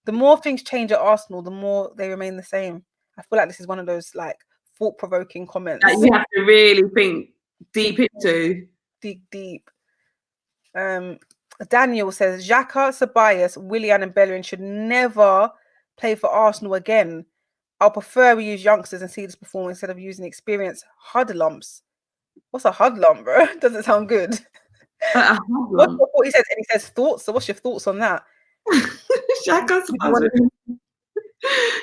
The more things change at Arsenal, the more they remain the same. I feel like this is one of those like thought-provoking comments that you have to really think deep into. Deep. Daniel says Xhaka, Ceballos, Willian, and Bellerin should never play for Arsenal again. I'll prefer we use youngsters and see this performance instead of using experienced hoodlums. What's a hoodlum, bro? Doesn't sound good. What he says, and he says thoughts. So what's your thoughts on that? Xhaka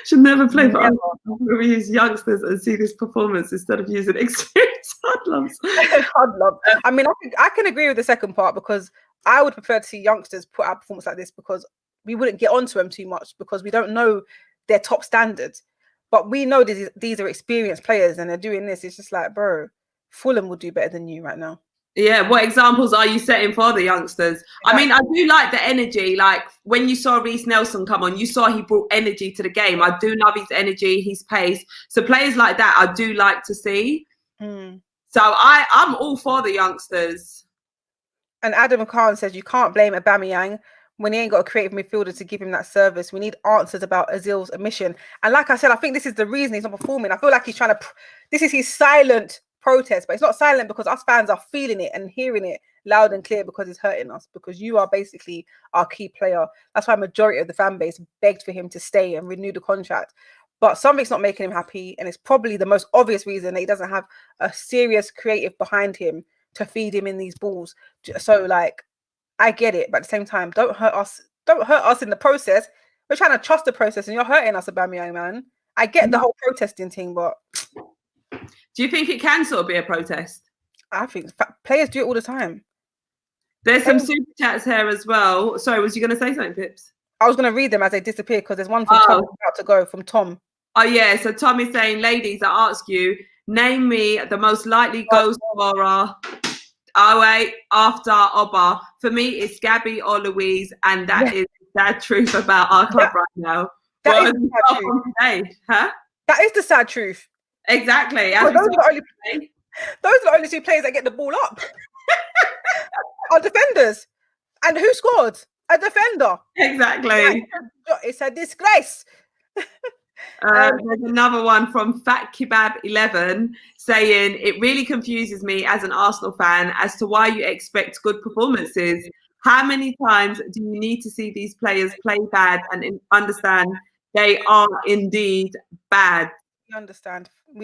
should never play for Arsenal. We use youngsters and see this performance instead of using experienced hoodlums. I mean, I can agree with the second part because I would prefer to see youngsters put out performance like this because we wouldn't get onto them too much because we don't know their top standards. But we know these are experienced players and they're doing this. It's just like, bro, Fulham will do better than you right now. Yeah, what examples are you setting for the youngsters? I mean, I do like the energy. Like when you saw Reece Nelson come on, you saw he brought energy to the game. I do love his energy, his pace. So players like that, I do like to see. So I'm all for the youngsters. And Adam Khan says you can't blame Aubameyang when he ain't got a creative midfielder to give him that service. We need answers about Ozil's omission. And like I said, I think this is the reason he's not performing. I feel like he's trying to. This is his silent protest, but it's not silent because us fans are feeling it and hearing it loud and clear because it's hurting us. Because you are basically our key player. That's why a majority of the fan base begged for him to stay and renew the contract. But something's not making him happy, and it's probably the most obvious reason that he doesn't have a serious creative behind him to feed him in these balls. So like, I get it, but at the same time, don't hurt us in the process. We're trying to trust the process and you're hurting us, Aubameyang, man. I get the whole protesting thing, but do you think it can sort of be a protest? I think players do it all the time. There's some super chats here as well. Sorry, was you going to say something, Pips? I was going to read them as they disappear because there's one from Tom about to go from Tom. Oh yeah, so Tom is saying, ladies, I ask you, name me the most likely goal scorer. Oh wait, after Oba. For me, it's Gabby or Louise, and that is the sad truth about our club right now. That is the sad truth. Today, huh? That is the sad truth. Exactly. Well, those are the only two players that get the ball up. Our defenders. And who scored? A defender. Exactly. It's a disgrace. There's another one from Fat Kebab 11 saying it really confuses me as an Arsenal fan as to why you expect good performances. How many times do you need to see these players play bad and understand they are indeed bad? We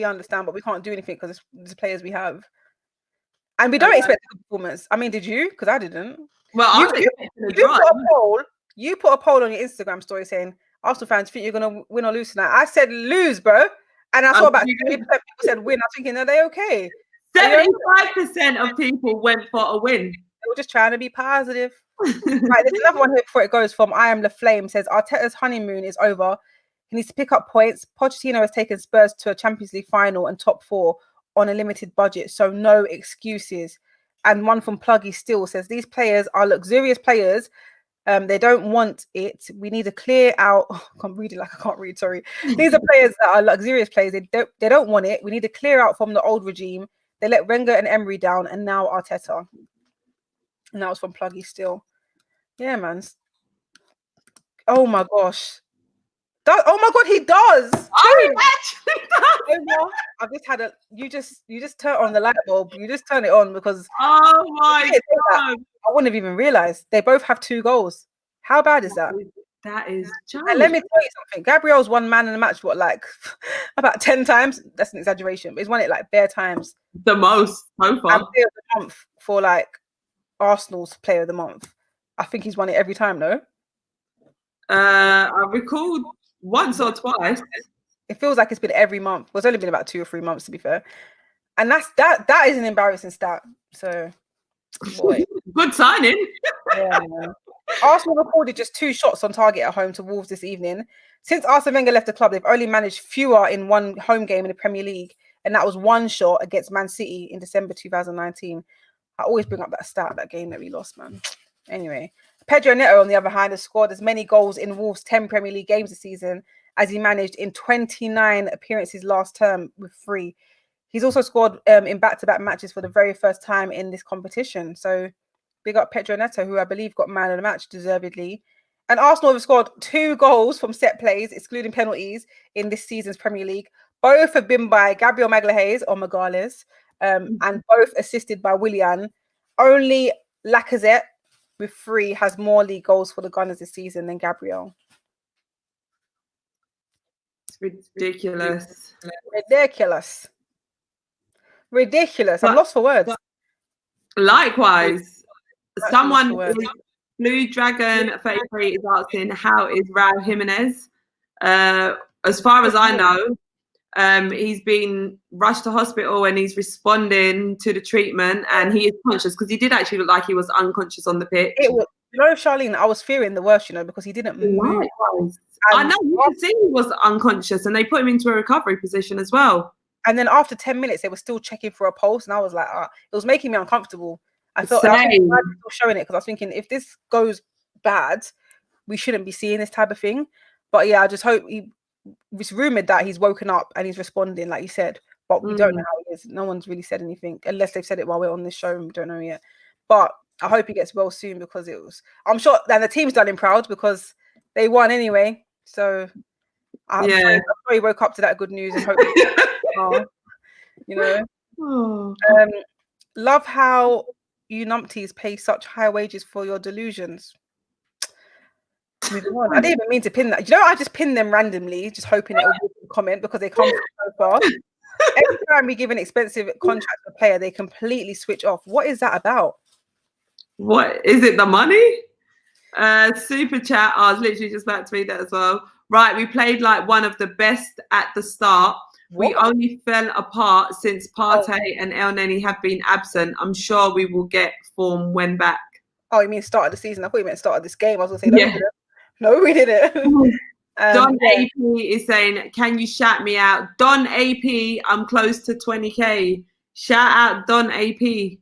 understand, but we can't do anything because it's the players we have, and we don't expect a good performance. I mean, did you? Because I didn't. Well, you put a poll on your Instagram story saying Arsenal fans think you're gonna win or lose tonight. I said lose, bro, and I saw about 70% people said win. I'm thinking, are they okay? 75% of people went for a win. They were just trying to be positive. Right, there's another one here before it goes from I Am the Flame. Says Arteta's honeymoon is over. He needs to pick up points. Pochettino has taken Spurs to a Champions League final and top 4 on a limited budget, so no excuses. And one from Pluggy Still says these players are luxurious players. They don't want it. We need to clear out. Oh, I can't read it like I can't read. Sorry. These are players that are luxurious players. They don't want it. We need to clear out from the old regime. They let Wenger and Emery down, and now Arteta. And that was from Pluggy Still. Yeah, man. Oh my gosh. Oh my God, he does. Oh, he actually does. Omar, I've just had you just turn on the light bulb. You just turn it on because Oh my God. I wouldn't have even realized. They both have 2 goals. How bad is that? That is And joke. let me tell you something. Gabriel's won man in the match, what, like about 10 times? That's an exaggeration, but he's won it like bare times. The most so far. And player of the month for like Arsenal's player of the month. I think he's won it every time, no? I recalled once or twice. It feels like it's been every month. Well, it's only been about 2 or 3 months, to be fair. And that is an embarrassing stat. So, boy. Good signing. Yeah. Arsenal recorded just 2 shots on target at home to Wolves this evening. Since Arsene Wenger left the club, they've only managed fewer in one home game in the Premier League, and that was 1 shot against Man City in December 2019. I always bring up that stat, that game that we lost, man. Anyway, Pedro Neto, on the other hand, has scored as many goals in Wolves' 10 Premier League games this season as he managed in 29 appearances last term with 3. He's also scored in back-to-back matches for the very first time in this competition. So, big up Pedro Neto, who I believe got man of the match deservedly. And Arsenal have scored 2 goals from set plays, excluding penalties, in this season's Premier League. Both have been by Gabriel Magalhaes or Magalhaes, and both assisted by Willian. Only Lacazette with 3 has more league goals for the Gunners this season than Gabriel. It's ridiculous. Ridiculous. I'm lost for words. Likewise, someone Blue Dragon 33 is asking, how is Raul Jimenez? As far as I know, he's been rushed to hospital and he's responding to the treatment, and he is conscious because he did actually look like he was unconscious on the pitch. Charlene, I was fearing the worst, because he didn't move. I know, you could see he was unconscious, and they put him into a recovery position as well. And then after 10 minutes, they were still checking for a pulse, and I was like, it was making me uncomfortable. I felt like I was still showing it because I was thinking, if this goes bad, we shouldn't be seeing this type of thing. But yeah, I just hope it's rumored that he's woken up and he's responding, like you said, but we don't know how he is. No one's really said anything, unless they've said it while we're on this show, and we don't know yet. But I hope he gets well soon, because I'm sure that the team's done him proud because they won anyway. So I'm sure he woke up to that good news and hope love how you numpties pay such high wages for your delusions. I didn't even mean to pin that. I just pin them randomly, just hoping it will comment because they come so far. Every time we give an expensive contract to a player, they completely switch off. What is that about? What is it? The money? Super chat. I was literally just about to read that as well. Right, we played like one of the best at the start. What? We only fell apart since Partey and El Neni have been absent. I'm sure we will get form when back. Oh, you mean start of the season? I thought you meant start of this game. I was going to say, no, we didn't. Don AP is saying, can you shout me out? Don AP, I'm close to 20K. Shout out Don AP.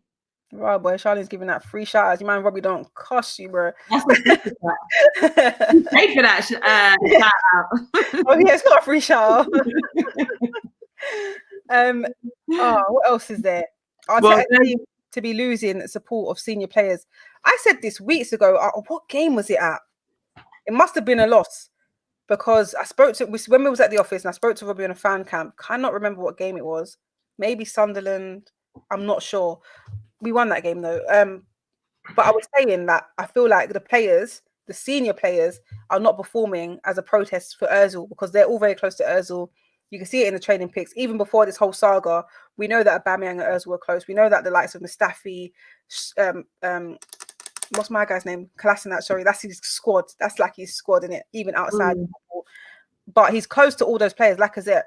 Right, boy, Charlene's giving that free shout outs. You mind Robbie don't cost you, bro. That's pay for that shout out. Oh yeah, it's got a free shout out. What else is there? To be losing support of senior players. I said this weeks ago. What game was it at? It must have been a loss, because I spoke to when we was at the office and I spoke to Robbie on a fan camp. Cannot remember what game it was. Maybe Sunderland. I'm not sure. We won that game though. But I was saying that I feel like the players, the senior players, are not performing as a protest for Ozil, because they're all very close to Ozil. You can see it in the training pics. Even before this whole saga, we know that Aubameyang and Ozil were close. We know that the likes of Mustafi, what's my guy's name? Kolasinac, sorry, that's his squad. That's like his squad, in it, even outside. But he's close to all those players, Lacazette.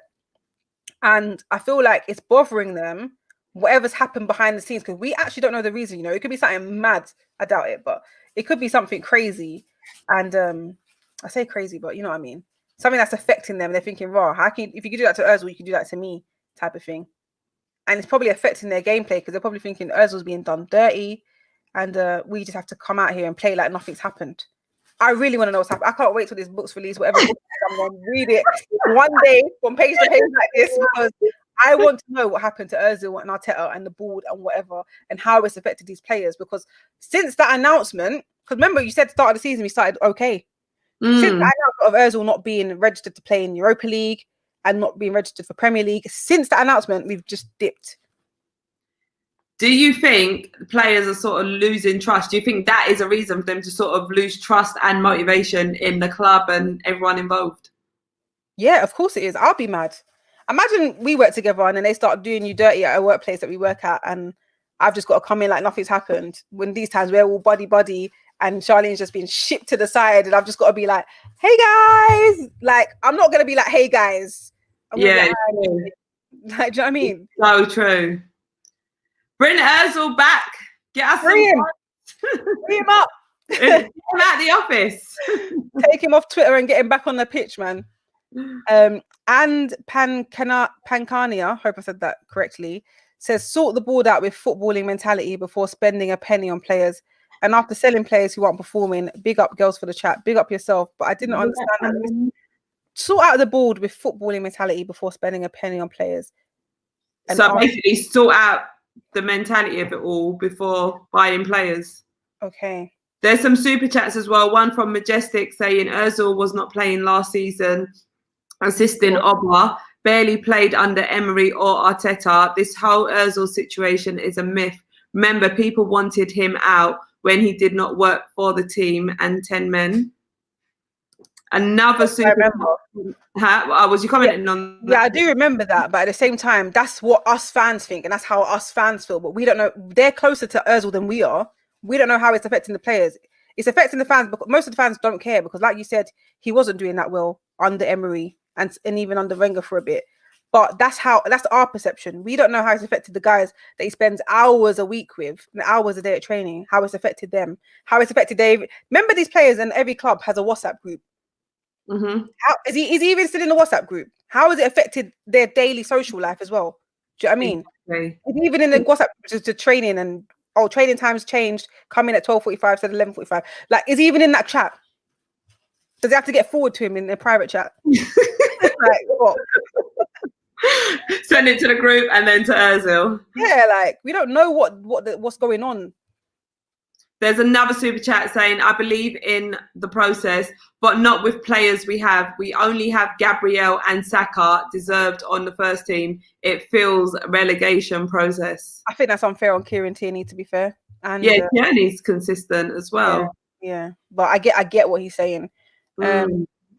And I feel like it's bothering them, whatever's happened behind the scenes, because we actually don't know the reason. It could be something mad. I doubt it, but it could be something crazy. And I say crazy, but you know what I mean. Something that's affecting them. They're thinking, "Raw, if you could do that to Ozil, you can do that to me," type of thing. And it's probably affecting their gameplay, because they're probably thinking Ozil's being done dirty, and we just have to come out here and play like nothing's happened. I really want to know what's happened. I can't wait till this book's released. Whatever book I'm going to read it one day from page to page like this, because I want to know what happened to Ozil and Arteta and the board and whatever, and how it's affected these players. Because since that announcement, because remember you said at the start of the season we started okay, Since the Mm. announcement of Ozil not being registered to play in Europa League and not being registered for Premier League, since the announcement, we've just dipped. Do you think players are sort of losing trust? Do you think that is a reason for them to sort of lose trust and motivation in the club and everyone involved? Yeah, of course it is. I'll be mad. Imagine we work together and then they start doing you dirty at a workplace that we work at, and I've just got to come in like nothing's happened. When these times we're all buddy, and Charlene's just been shipped to the side, and I've just got to be like, "Hey guys!" Like, I'm not gonna be like, "Hey guys." I'm gonna Yeah, be like, like, do you know what I mean? so true. Bring Ozil back. Get us Free him. Free him up. Get him out the office. Take him off Twitter and get him back on the pitch, man. And Pancania, hope I said that correctly, says sort the board out with footballing mentality before spending a penny on players. And after selling players who aren't performing, big up girls for the chat, big up yourself. But I didn't understand that. Sort out the board with footballing mentality before spending a penny on players. And so basically sort out the mentality of it all before buying players. Okay. There's some super chats as well. One from Majestic saying Ozil was not playing last season, assisting Obwa, barely played under Emery or Arteta. This whole Ozil situation is a myth. Remember, people wanted him out when he did not work for the team and 10 men. Another super. Was you commenting on that? Yeah, I do remember that, but at the same time, that's what us fans think, and that's how us fans feel. But we don't know. They're closer to Ozil than we are. We don't know how it's affecting the players. It's affecting the fans, because most of the fans don't care, because, like you said, he wasn't doing that well under Emery and even under Wenger for a bit. But that's our perception. We don't know how it's affected the guys that he spends hours a week with and hours a day at training. How it's affected them. How it's affected Dave. Remember, these players, and every club has a WhatsApp group. Mm-hmm. How is he even still in the WhatsApp group? How has it affected their daily social life as well? Do you know what I mean? Exactly. Is he even in the WhatsApp group to training, and training times changed, come in at 12:45 instead of 11:45? Like, is he even in that chat? Does he have to get forward to him in a private chat? Like, what? Send it to the group and then to Ozil. Yeah, like, we don't know what's going on. There's another super chat saying, I believe in the process, but not with players we have. We only have Gabriel and Saka deserved on the first team. It feels a relegation process. I think that's unfair on Kieran Tierney, to be fair. And yeah, Tierney's consistent as well. Yeah. But I get what he's saying.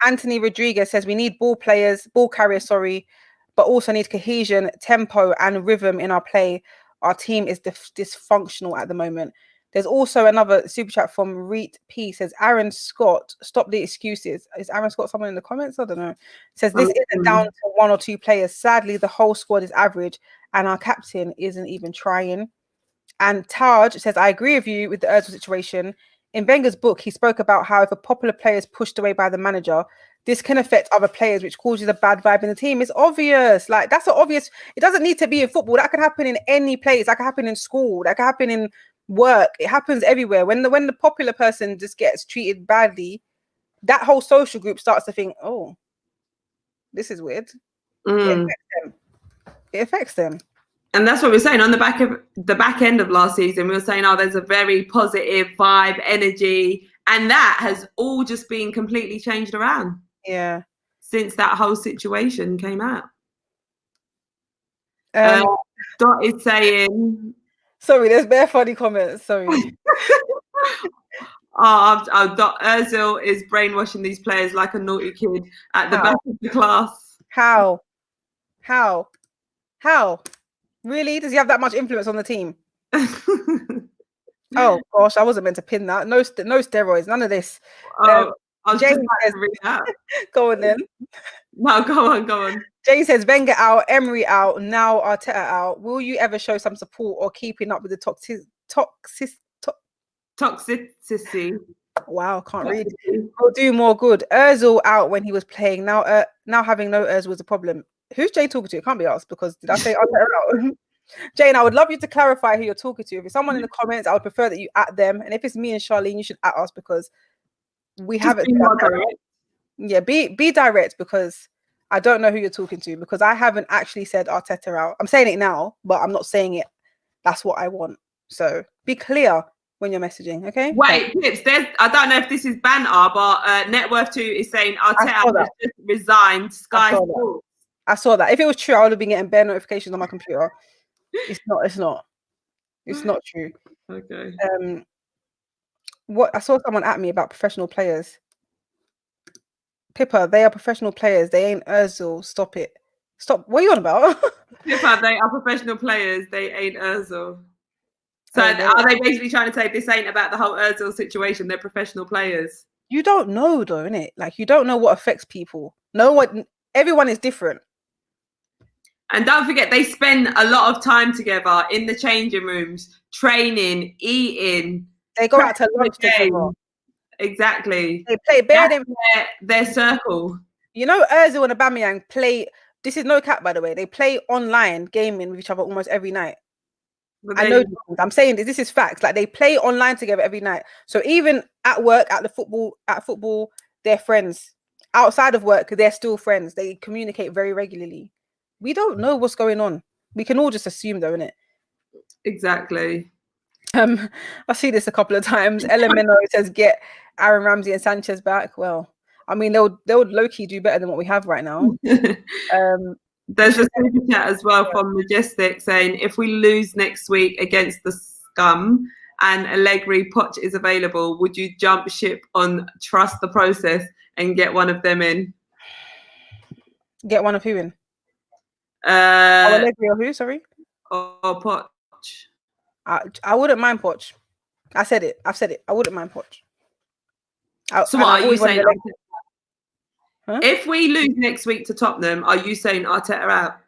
Anthony Rodriguez says we need ball carriers, but also need cohesion, tempo, and rhythm in our play. Our team is dysfunctional at the moment. There's also another super chat from Reet P. Says Aaron Scott, stop the excuses. Is Aaron Scott someone in the comments? I don't know. Says this isn't down to one or two players. Sadly, the whole squad is average, and our captain isn't even trying. And Taj says, I agree with you with the Ozil situation. In Wenger's book, he spoke about how if a popular player is pushed away by the manager, this can affect other players, which causes a bad vibe in the team. It's obvious. Like, that's obvious. It doesn't need to be in football. That could happen in any place. That could happen in school. That could happen in work. It happens everywhere. When the popular person just gets treated badly, that whole social group starts to think, oh, this is weird. It affects them. And that's what we're saying on the back end of last season. We were saying, there's a very positive vibe, energy, and that has all just been completely changed around. Yeah. Since that whole situation came out. Dot is saying, sorry, there's bare funny comments. Sorry. Ozil is brainwashing these players like a naughty kid at the back of the class. How? Really? Does he have that much influence on the team? Oh gosh, I wasn't meant to pin that. No steroids, none of this. Jane says, go on then. No, go on. Jane says, Wenger out, Emery out, now Arteta out. Will you ever show some support or keeping up with the toxicity? Wow, can't read. Will do more good. Ozil out when he was playing. Now having no Ozil was a problem. Who's Jane talking to? It can't be us, because did I say Arteta out? Jane, I would love you to clarify who you're talking to. If it's someone in the comments, I would prefer that you at them. And if it's me and Charlene, you should at us, because we haven't. Yeah, be direct, because I don't know who you're talking to, because I haven't actually said Arteta out. I'm saying it now, but I'm not saying it. That's what I want. So be clear. when you're messaging. Okay. Wait, Pips, I don't know if this is banter, but Net Worth 2 is saying Arteta has just resigned. Sky Sports. I saw that. If it was true, I would have been getting bare notifications on my computer. It's not. It's not. It's not true. Okay. What I saw someone at me about professional players. Pippa, they are professional players. They ain't Özil. Stop it. Stop. What are you on about? Pippa, they are professional players. They ain't Özil. So are they basically trying to say this ain't about the whole Özil situation? They're professional players. You don't know though, innit? Like you don't know what affects people. Everyone is different. And don't forget, they spend a lot of time together in the changing rooms, training, eating. They go out to lunch together. Exactly. They play their circle. You know, Özil and Aubameyang play. This is no cap, by the way. They play online gaming with each other almost every night. I know. I'm saying this is facts. Like they play online together every night. So even at work, at football, they're friends. Outside of work, they're still friends. They communicate very regularly. We don't know what's going on. We can all just assume, though, innit? Exactly. I see this a couple of times. Elemento says get Aaron Ramsey and Sanchez back. Well, I mean, they would low-key do better than what we have right now. There's a super chat as well from Majestic saying, if we lose next week against the Scum and Allegri Poch is available, would you jump ship on trust the process and get one of them in? Get one of who in? Allegri or who, sorry? Or Poch. I wouldn't mind Poch. I said it. I've said it. I wouldn't mind Poch. So what are you saying? Huh? If we lose next week to Tottenham, are you saying Arteta out?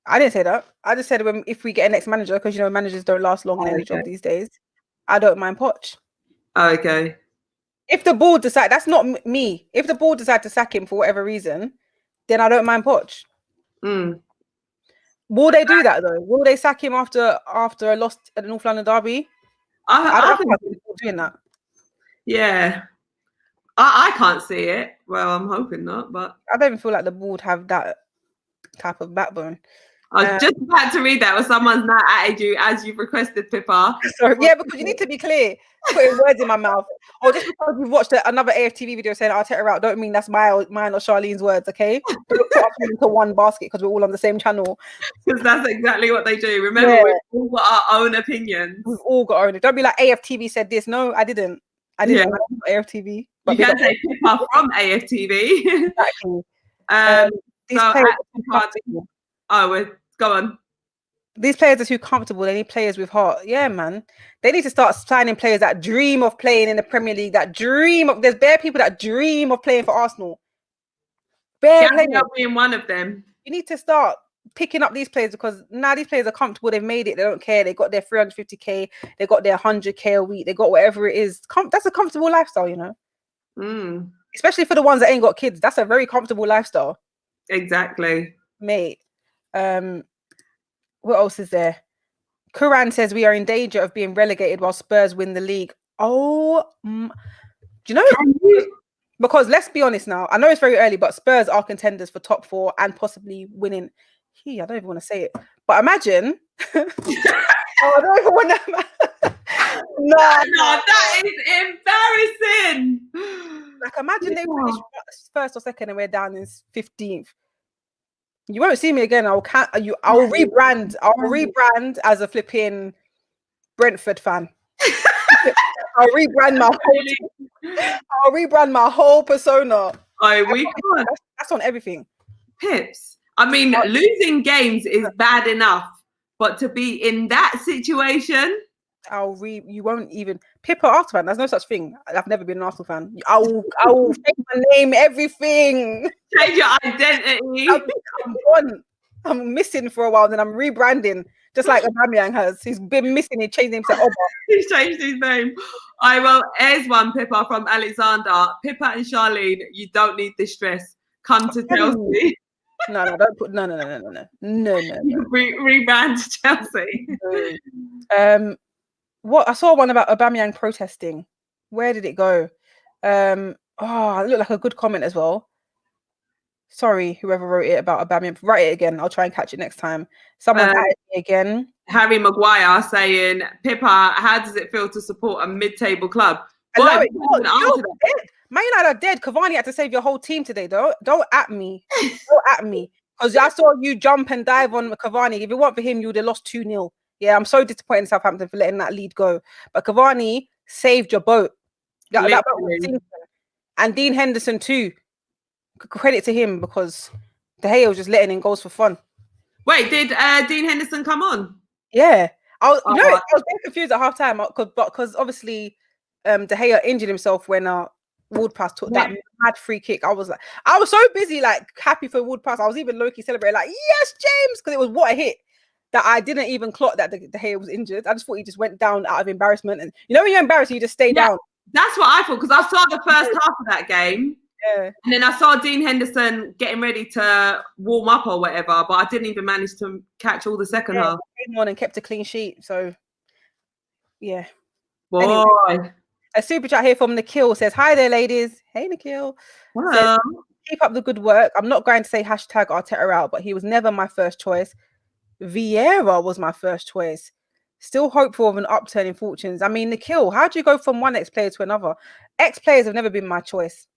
I didn't say that. I just said if we get a next manager, because, you know, managers don't last long in any job these days. I don't mind Poch. Okay. If the board decide, that's not me. If the board decide to sack him for whatever reason, then I don't mind Poch. Will they do that though? Will they sack him after a loss at the North London derby? I don't think people doing that. Yeah. I can't see it. Well, I'm hoping not, but I don't even feel like the board have that type of backbone. I was just about to read that where someone's not added you as you've requested, Pippa. Sorry, yeah, because you need to be clear. Putting words in my mouth. Or just because you've watched another AFTV video saying Arteta out, don't mean that's mine or Charlene's words, okay? Don't put us into one basket because we're all on the same channel. Because that's exactly what they do. Remember, we've all got our own opinions. We've all got our own. Don't be like AFTV said this. No, I didn't. AFTV. But you can say Pippa from AFTV. Exactly. These players go on. These players are too comfortable. They need players with heart. Yeah, man. They need to start signing players that dream of playing in the Premier League. There's bare people that dream of playing for Arsenal. Bare players. Being one of them. You need to start picking up these players because now these players are comfortable. They've made it. They don't care. They got their 350k. They got their 100k a week. They got whatever it is. That's a comfortable lifestyle, you know. Especially for the ones that ain't got kids. That's a very comfortable lifestyle. Exactly, mate. What else is there? Quran says we are in danger of being relegated while Spurs win the league. Do you know? Because let's be honest now. I know it's very early, but Spurs are contenders for top 4 and possibly winning. I don't even want to say it, but imagine. I don't even want to. No, that is embarrassing. Like imagine they finish first or second and we're down in 15th. You won't see me again. I'll rebrand. I'll rebrand as a flipping Brentford fan. I'll rebrand my whole persona. That's on everything. Pips. I mean, losing games is bad enough, but to be in that situation, you won't even Pippa Arsenal fan. There's no such thing. I've never been an Arsenal fan. I will change my name, everything. Change your identity. I'm missing for a while, then I'm rebranding, just like Aubameyang has. He's been missing. He changed him to Oba. He's changed his name. Here's one, Pippa from Alexander. Pippa and Charlene, you don't need this stress. Come to Chelsea. No, don't put no. Rebrand to Chelsea. What I saw one about Aubameyang protesting. Where did it go? It looked like a good comment as well. Sorry, whoever wrote it about Aubameyang. Write it again. I'll try and catch it next time. Someone's at me again. Harry Maguire saying, Pippa, how does it feel to support a mid-table club? Man United are dead. Cavani had to save your whole team today. Don't at me. Don't at me. Because I saw you jump and dive on Cavani. If it weren't for him, you would have lost 2-0. Yeah, I'm so disappointed in Southampton for letting that lead go. But Cavani saved your boat. That boat was sinking. And Dean Henderson too. Credit to him, because De Gea was just letting in goals for fun. Wait, did Dean Henderson come on? Yeah. I was very confused at half time because obviously De Gea injured himself when Ward-Prowse took that mad free kick. I was so busy, like, happy for Ward-Prowse. I was even low-key celebrating, like, yes, James, because it was what a hit, that I didn't even clock that De Gea was injured. I just thought he just went down out of embarrassment. And you know when you're embarrassed, you just stay down. That's what I thought, because I saw the first half of that game. Yeah. And then I saw Dean Henderson getting ready to warm up or whatever, but I didn't even manage to catch all the second half. Came on and kept a clean sheet. So, yeah. Boy. Anyway, a super chat here from Nikhil says, hi there, ladies. Hey, Nikhil. Hello. Says, keep up the good work. I'm not going to say hashtag Arteta out, but he was never my first choice. Vieira was my first choice. Still hopeful of an upturn in fortunes. I mean, Nikhil, how do you go from one ex-player to another? Ex-players have never been my choice.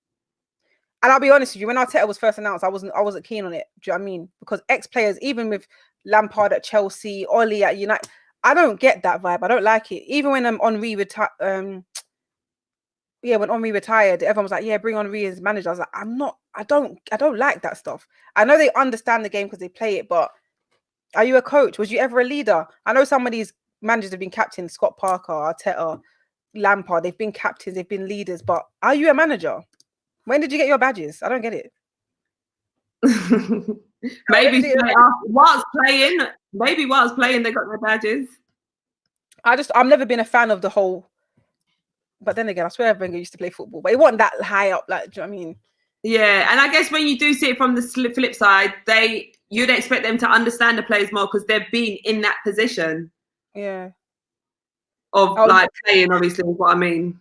And I'll be honest with you, when Arteta was first announced, I wasn't keen on it. Do you know what I mean? Because ex-players, even with Lampard at Chelsea, Oli at United, I don't get that vibe. I don't like it. Even when Henry retired, when Henry retired, everyone was like, yeah, bring Henry as manager. I was like, I don't like that stuff. I know they understand the game because they play it, but are you a coach? Was you ever a leader? I know some of these managers have been captains, Scott Parker, Arteta, Lampard, they've been captains, they've been leaders, but are you a manager? When did you get your badges? I don't get it. Maybe whilst playing, they got their badges. I've never been a fan of the whole, but then again, I swear Wenger used to play football, but it wasn't that high up, like, do you know what I mean? Yeah, and I guess when you do see it from the flip side, you'd expect them to understand the players more because they've been in that position. Yeah. Of playing, obviously, is what I mean.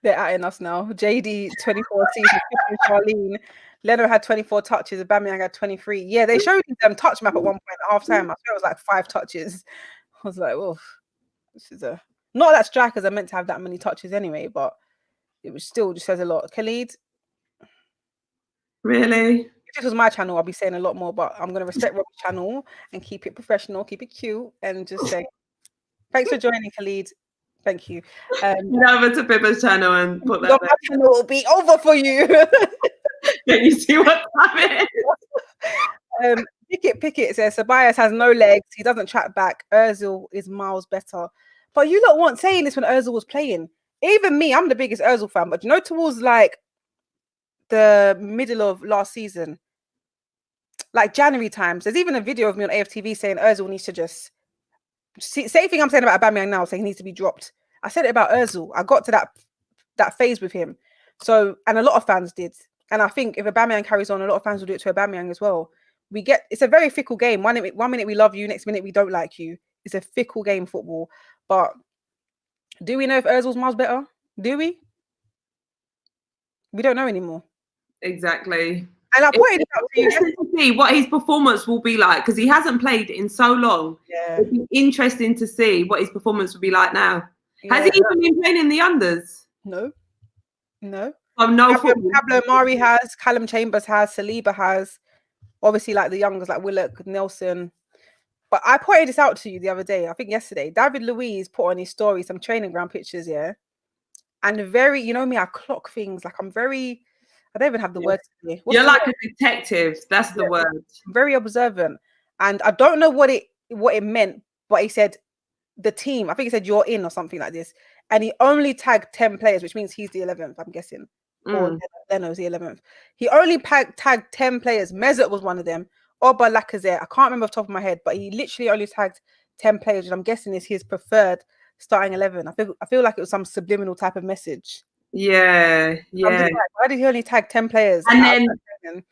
They're atting us now. JD 24 season, Pippa Charlene. Leno had 24 touches. Aubameyang had 23. Yeah, they showed them touch map at one point at half time. I swear it was like 5 touches. I was like, oh, this is not that strikers are meant to have that many touches anyway, but it was still just says a lot. Khalid. Really? If this was my channel, I'll be saying a lot more, but I'm gonna respect Robbie's channel and keep it professional, keep it cute, and just say thanks for joining, Khalid. Thank you. Over to Pippa's channel and put that there. Channel will be over for you. Can you see what's happening? Pickett says Ceballos has no legs. He doesn't track back. Ozil is miles better. But you lot weren't saying this when Ozil was playing. Even me, I'm the biggest Ozil fan. But you know, towards like the middle of last season, like January times, there's even a video of me on AFTV saying Ozil needs to just same thing I'm saying about Aubameyang now, saying he needs to be dropped. I said it about Ozil. I got to that phase with him. So, and a lot of fans did. And I think if Aubameyang carries on, a lot of fans will do it to Aubameyang as well. It's a very fickle game. One minute we love you, next minute we don't like you. It's a fickle game, football. But do we know if Ozil's miles better? Do we? We don't know anymore. Exactly. And I pointed it out to you to see what his performance will be like, because he hasn't played in so long. Yeah. It'd be interesting to see what his performance will be like now. Yeah. Has he even been playing in the unders? No. Pablo Mari has, Callum Chambers has, Saliba has, obviously like the youngers like Willock, Nelson. But I pointed this out to you the other day, I think yesterday. David Luiz put on his story some training ground pictures, yeah? And you know me, I clock things. Like I don't even have the word today. You're like a detective. That's the word. Very observant. And I don't know what it meant, but he said the team, I think he said you're in or something like this. And he only tagged 10 players, which means he's the 11th, I'm guessing. Or Leno's the 11th. He only tagged 10 players. Mesut was one of them. Oba, Lacazette. I can't remember off the top of my head, but he literally only tagged 10 players, which I'm guessing is his preferred starting 11. I feel like it was some subliminal type of message. Yeah. Like, why did he only tag 10 players? And then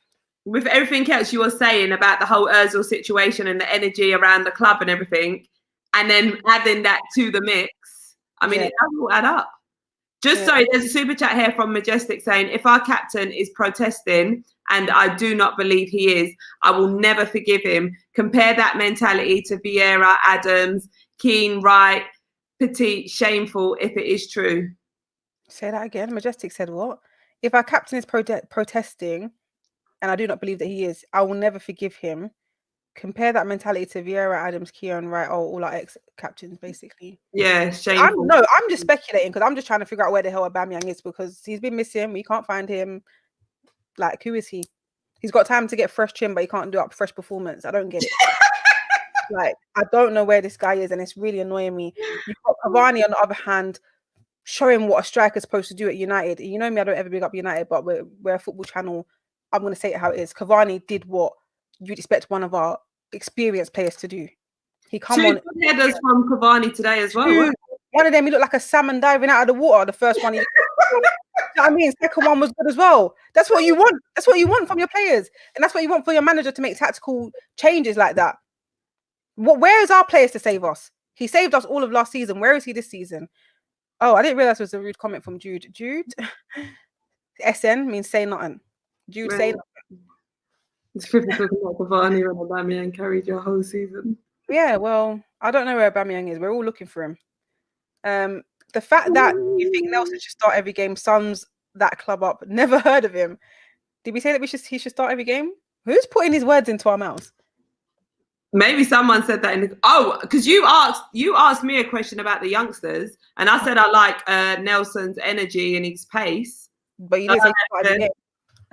with everything else you were saying about the whole Ozil situation and the energy around the club and everything, and then adding that to the mix, I mean, it does all add up. Sorry, there's a super chat here from Majestic saying, if our captain is protesting and I do not believe he is. I will never forgive him. Compare that mentality to Vieira, Adams, Keane, Wright, Petit, shameful if it is true. Say that again. Majestic said what? If our captain is protesting, and I do not believe that he is, I will never forgive him. Compare that mentality to Vieira, Adams, Keane, Wright, all our ex-captains, basically. Yeah, shameful. I'm just speculating because I'm just trying to figure out where the hell Aubameyang is because he's been missing. We can't find him. Like, who is he? He's got time to get fresh trim, but he can't do up fresh performance. I don't get it. Like, I don't know where this guy is, and it's really annoying me. You've got Cavani on the other hand, showing what a striker's supposed to do at United. You know me, I don't ever big up United, but we're a football channel. I'm going to say it how it is. Cavani did what you'd expect one of our experienced players to do. He come on. 2 headers from Cavani today as well. One of them, he looked like a salmon diving out of the water. The first one, you know what I mean? Second one was good as well. That's what you want. That's what you want from your players, and that's what you want for your manager to make tactical changes like that. Where is our players to save us? He saved us all of last season. Where is he this season? Oh, I didn't realize it was a rude comment from Jude. Jude, SN means say nothing. Jude, say nothing. It's people talking about Cavani and Aubameyang carried your whole season. Yeah, well, I don't know where Aubameyang is. We're all looking for him. The fact that you think Nelson should start every game sums that club up. Never heard of him. Did we say that he should start every game? Who's putting his words into our mouths? Maybe someone said that because you asked me a question about the youngsters, and I said I like Nelson's energy and his pace. But you didn't say every game.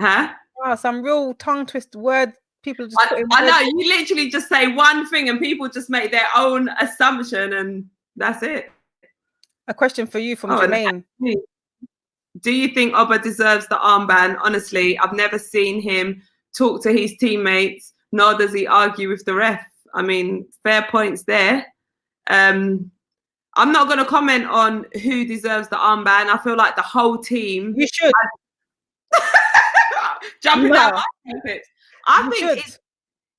Huh? Wow, some real tongue twist word. People just I know, you literally just say one thing and people just make their own assumption and that's it. A question for you from Jermaine. Do you think Oba deserves the armband? Honestly, I've never seen him talk to his teammates, nor does he argue with the ref. I mean, fair points there. I'm not going to comment on who deserves the armband. I feel like the whole team. You should. Jumping out. I think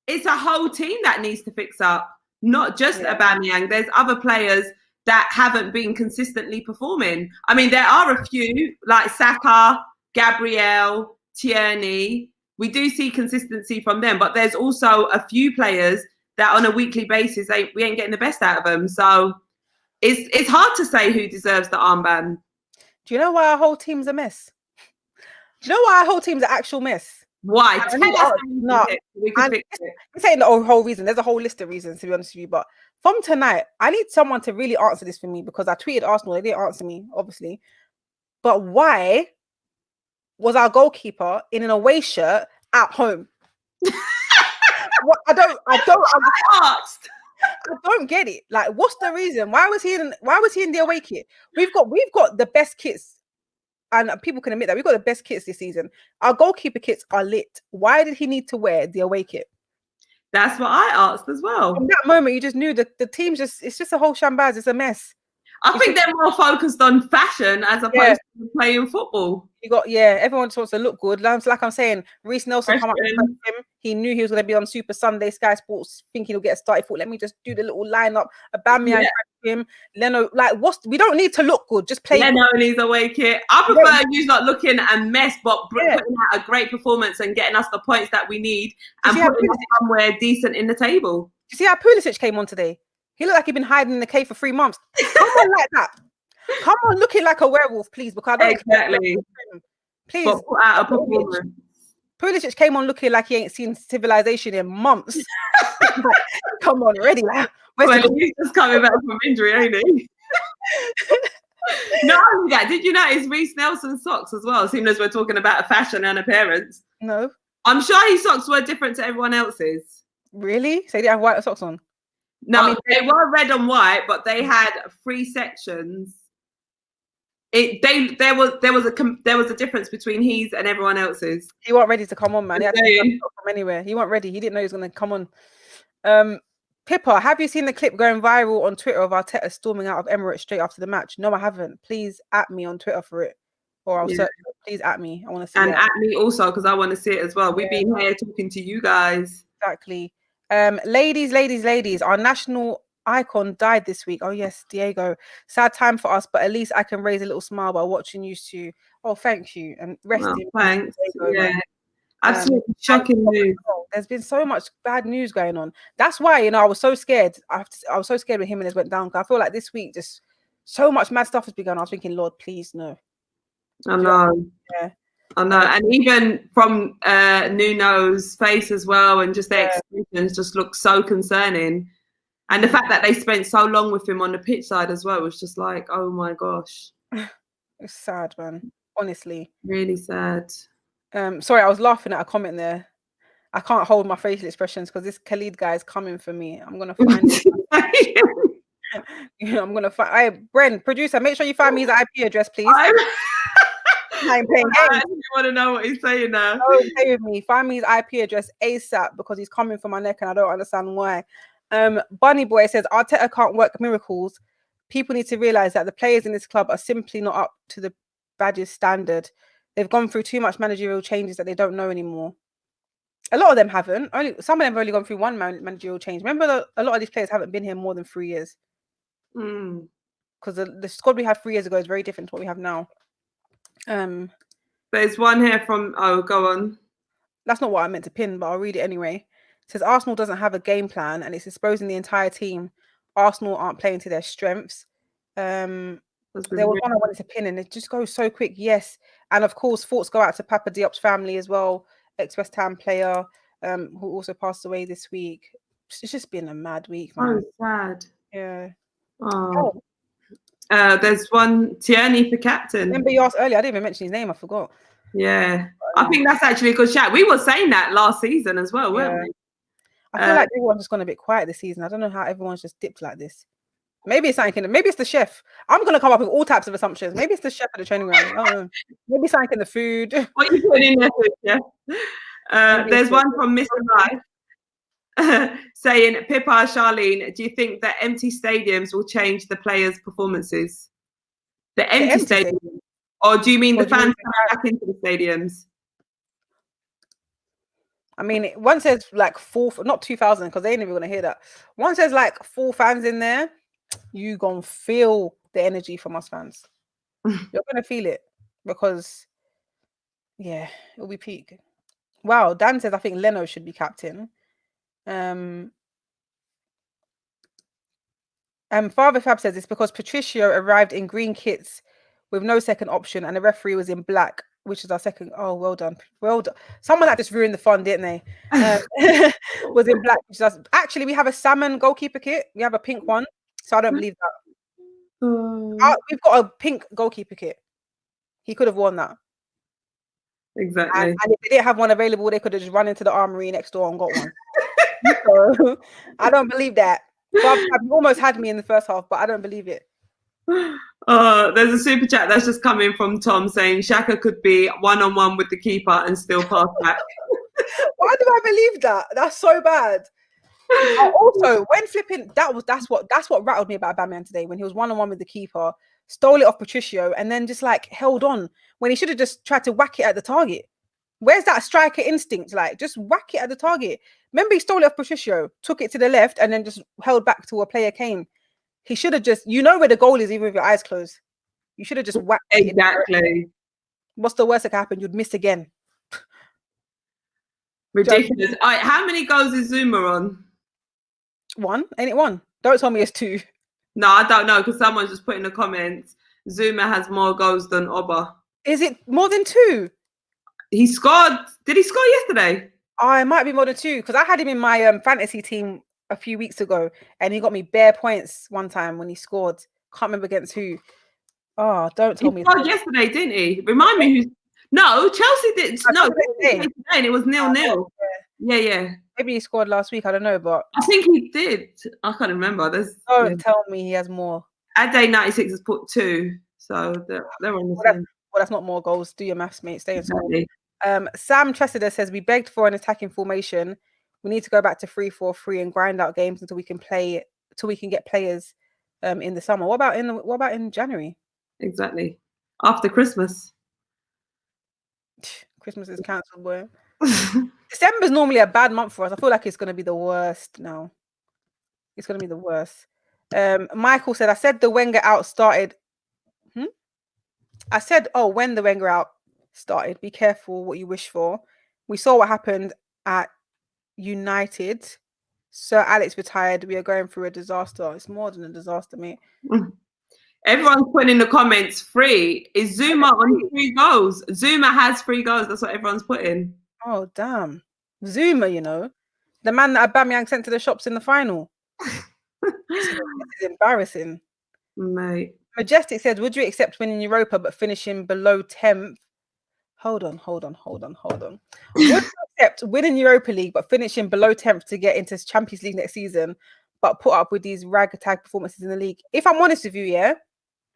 it's a whole team that needs to fix up, not just Aubameyang. There's other players that haven't been consistently performing. I mean, there are a few like Saka, Gabriel, Tierney. We do see consistency from them, but there's also a few players that on a weekly basis, we ain't getting the best out of them. So it's hard to say who deserves the armband. Do you know why our whole team's a mess? Do you know why our whole team's an actual mess? Why? We can fix it. This ain't the whole reason. There's a whole list of reasons, to be honest with you. But from tonight, I need someone to really answer this for me because I tweeted Arsenal. They didn't answer me, obviously. But why was our goalkeeper in an away shirt at home? I don't get it. Like, what's the reason? Why was he in the away kit? We've got the best kits. And people can admit that we've got the best kits this season. Our goalkeeper kits are lit. Why did he need to wear the away kit? That's what I asked as well. In that moment, you just knew that the team's it's just a whole shambaz. It's a mess. I think they're more focused on fashion as opposed to playing football. Everyone just wants to look good. Like I'm saying, Reece Nelson come up with him. He knew he was going to be on Super Sunday, Sky Sports, thinking he'll get started. Thought, let me just do the little lineup. Aubameyang, him, Leno. Like, we don't need to look good. Just play. Leno and his away kit. I prefer you not looking a mess, but putting out a great performance and getting us the points that we need and putting us somewhere decent in the table. You see how Pulisic came on today? He looked like he'd been hiding in the cave for 3 months. Come on like that. Come on looking like a werewolf, please. Because I don't exactly. Please. But put out a performance. Pulisic came on looking like he ain't seen civilization in months. Come on, ready. He's just coming back from injury, ain't he? Not only that, did you notice Reece Nelson's socks as well? Seeing as we're talking about a fashion and appearance. No. I'm sure his socks were different to everyone else's. Really? So he didn't have white socks on? No, they were red and white, but they had 3 sections. There was a difference between his and everyone else's. He wasn't ready to come on, man. He had to come from anywhere. He wasn't ready. He didn't know he was going to come on. Pippa, have you seen the clip going viral on Twitter of Arteta storming out of Emirates straight after the match? No, I haven't. Please at me on Twitter for it, or I'll search it. Please at me. I want to see it. And at me also because I want to see it as well. We've been here talking to you guys. Exactly. Ladies, our national icon died this week. Oh yes, Diego. Sad time for us, but at least I can raise a little smile by watching you two. Oh, thank you. And rest in thanks. Diego, Absolutely shocking news. There's been so much bad news going on. That's why, I was so scared. I was so scared when Jimenez went down. I feel like this week just so much mad stuff has begun. I was thinking, Lord, please no. I know. Yeah. I know. And even from Nuno's face as well, and just their expressions just look so concerning. And the fact that they spent so long with him on the pitch side as well was just like, oh my gosh. It's sad, man. Honestly. Really sad. Sorry, I was laughing at a comment there. I can't hold my facial expressions because this Khalid guy is coming for me. I'm gonna find him. I'm gonna find. Hey, Bren, producer, make sure you find me his IP address, please. I'm playing games. I actually want to know what he's saying now. Don't play with me. Find me his IP address ASAP because he's coming for my neck and I don't understand why. Bunny Boy says Arteta can't work miracles. People need to realize that the players in this club are simply not up to the Badger's standard. They've gone through too much managerial changes that they don't know anymore. A lot of them haven't. Some of them have only gone through one managerial change. Remember, a lot of these players haven't been here more than 3 years. Because the squad we had 3 years ago is very different to what we have now. There's one here from. Oh, go on. That's not what I meant to pin, but I'll read it anyway. It says Arsenal doesn't have a game plan, and it's exposing the entire team. Arsenal aren't playing to their strengths. There was one I wanted to pin, and it just goes so quick. Yes, and of course, thoughts go out to Papa Diop's family as well. Ex-West Ham player who also passed away this week. It's just been a mad week, man. Oh, sad. Yeah. Oh. There's one Tierney for captain. Remember you asked earlier? I didn't even mention his name. I forgot. Yeah, I think that's actually a good shout. We were saying that last season as well, weren't we? I feel like everyone's just gone a bit quiet this season. I don't know how everyone's just dipped like this. Maybe it's something. Maybe it's the chef. I'm gonna come up with all types of assumptions. Maybe it's the chef at the training ground. I don't know. Maybe something in the food. What you put in there, yeah. There's one from Mr. Life saying, Pippa Charlene, do you think that empty stadiums will change the players' performances? The empty stadiums, or do you mean the fans coming back into the stadiums? I mean, one says like not 2,000 because they ain't even gonna hear that. One says like 4 fans in there. You gonna feel the energy from us fans. You're gonna feel it because, yeah, it'll be peak. Wow, Dan says I think Leno should be captain. Father Fab says it's because Patricio arrived in green kits with no second option, and the referee was in black, which is our second. Oh, well done, well done. Someone that just ruined the fun, didn't they? Was in black. Which is actually, we have a salmon goalkeeper kit. We have a pink one, so I don't believe that. We've got a pink goalkeeper kit. He could have worn that. Exactly. And if they didn't have one available, they could have just run into the armory next door and got one. So, I don't believe that. I've almost had me in the first half, but I don't believe it. There's a super chat that's just coming from Tom saying Xhaka could be one-on-one with the keeper and still pass back. Why do I believe that? That's so bad. Also, when flipping, that's what rattled me about Aubameyang today, when he was one-on-one with the keeper, stole it off Patricio, and then just like held on when he should have just tried to whack it at the target. Where's that striker instinct? Like, just whack it at the target. Remember, he stole it off Patricio, took it to the left, and then just held back till a player came. He should have just, where the goal is, even with your eyes closed. You should have just whacked it. Exactly. What's the worst that could happen? You'd miss again. Ridiculous. All right, how many goals is Zuma on? 1. Ain't it 1? Don't tell me it's 2. No, I don't know, because someone's just put in the comments, Zuma has more goals than Oba. Is it more than 2? He scored. Did he score yesterday? It might be more than 2, because I had him in my fantasy team a few weeks ago, and he got me bare points one time when he scored. Can't remember against who. Oh, don't tell me. He scored yesterday, didn't he? Remind me who's. No, Chelsea did. No, today, and it was 0-0. Yeah. Maybe he scored last week. I don't know, but I think he did. I can't remember. Don't tell me he has more. Ade 96 has put 2, so they're on the same. Well, that's not more goals. Do your maths, mate. Stay in school. Sam Tressida says we begged for an attacking formation. We need to go back to 3-4-3 and grind out games until we can get players in the summer. What about in January? Exactly. After Christmas. Christmas is cancelled, boy. December's normally a bad month for us. I feel like it's going to be the worst now. It's going to be the worst. Michael said, I said the Wenger out started. I said, when the Wenger out started, be careful what you wish for. We saw what happened at United. Sir Alex retired. We are going through a disaster. It's more than a disaster, mate. Everyone's putting in the comments, 3. Is Zuma on 3 goals? Zuma has 3 goals. That's what everyone's putting. Oh, damn. Zuma, you know. The man that Aubameyang sent to the shops in the final. This is embarrassing. Mate. Majestic says, would you accept winning Europa but finishing below 10th? Hold on. Would you accept winning Europa League but finishing below 10th to get into Champions League next season, but put up with these ragtag performances in the league? If I'm honest with you, yeah,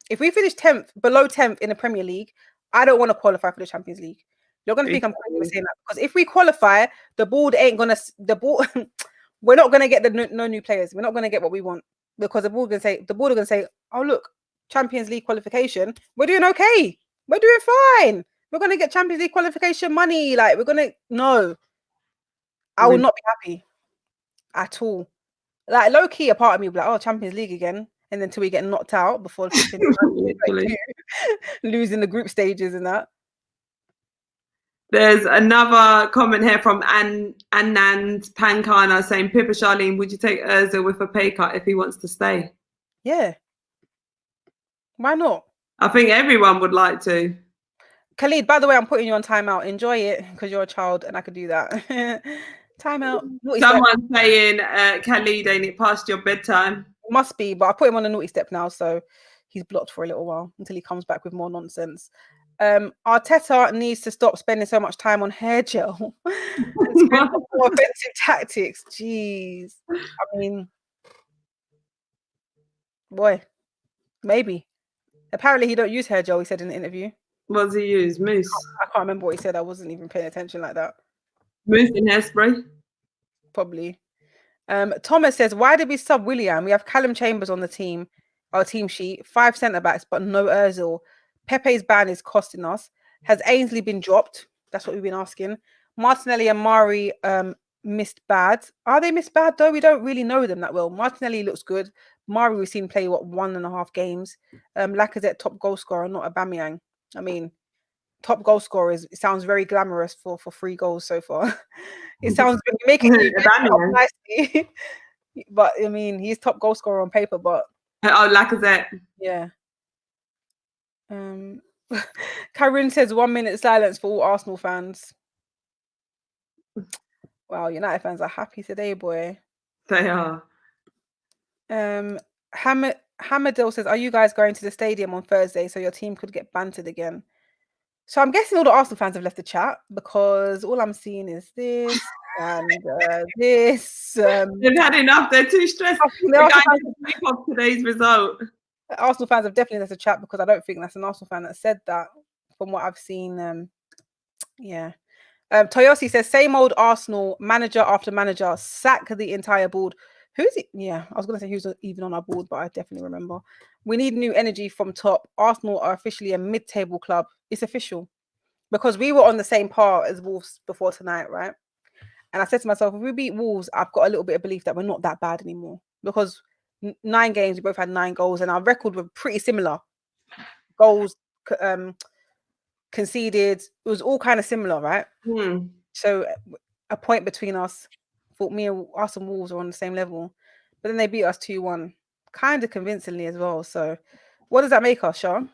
if we finish 10th, below 10th in the Premier League, I don't want to qualify for the Champions League. You're going to think I'm crazy for saying that, because if we qualify, the board ain't going to, we're not going to get no new players. We're not going to get what we want, because the board are going to say, oh, look, Champions League qualification, we're doing okay. We're doing fine. We're going to get Champions League qualification money. Like, no, I will not be happy at all. Like, low key, a part of me will be like, oh, Champions League again. And then until we get knocked out before losing the group stages and that. There's another comment here from Anand Pankana saying, Pippa Charlene, would you take Ozil with a pay cut if he wants to stay? Yeah. Why not? I think everyone would like to. Khalid, by the way, I'm putting you on timeout. Enjoy it, because you're a child and I could do that. Timeout. Someone's saying, Khalid, ain't it past your bedtime? Must be, but I put him on a naughty step now, so he's blocked for a little while until he comes back with more nonsense. Arteta needs to stop spending so much time on hair gel and spend more offensive tactics. Jeez. I mean, boy, maybe. Apparently he don't use hair gel, he said in the interview. What does he use? Mousse? I can't remember what he said. I wasn't even paying attention like that. Mousse and hairspray? Probably. Thomas says, why did we sub Willian? We have Callum Chambers on the team, our team sheet, 5 centre-backs, but no Ozil. Pepe's ban is costing us. Has Ainsley been dropped? That's what we've been asking. Martinelli and Mari missed bad. Are they missed bad, though? We don't really know them that well. Martinelli looks good. Mari we've seen play, 1.5 games. Lacazette, top goal scorer, not Aubameyang. I mean, top goal scorer it sounds very glamorous for 3 goals so far. It sounds making it nicely. But I mean, he's top goal scorer on paper, but Lacazette. Yeah. Karen says 1 minute silence for all Arsenal fans. Wow, United fans are happy today, boy. They are. Hamadil says, are you guys going to the stadium on Thursday so your team could get bantered again? So I'm guessing all the Arsenal fans have left the chat, because all I'm seeing is this and this. They've had enough. They're too stressed. They're going to sleep off today's result. Arsenal fans have definitely left the chat, because I don't think that's an Arsenal fan that said that from what I've seen. Yeah. Toyosi says, same old Arsenal, manager after manager, sack the entire board. Who's it? Yeah, I was going to say who's even on our board, but I definitely remember. We need new energy from top. Arsenal are officially a mid-table club. It's official, because we were on the same par as Wolves before tonight, right? And I said to myself, if we beat Wolves, I've got a little bit of belief that we're not that bad anymore, because 9 games, we both had 9 goals, and our record were pretty similar. Goals conceded, it was all kind of similar, right? So a point between us. Thought us and Wolves are on the same level, but then they beat us 2-1, kind of convincingly as well. So what does that make us, Sean?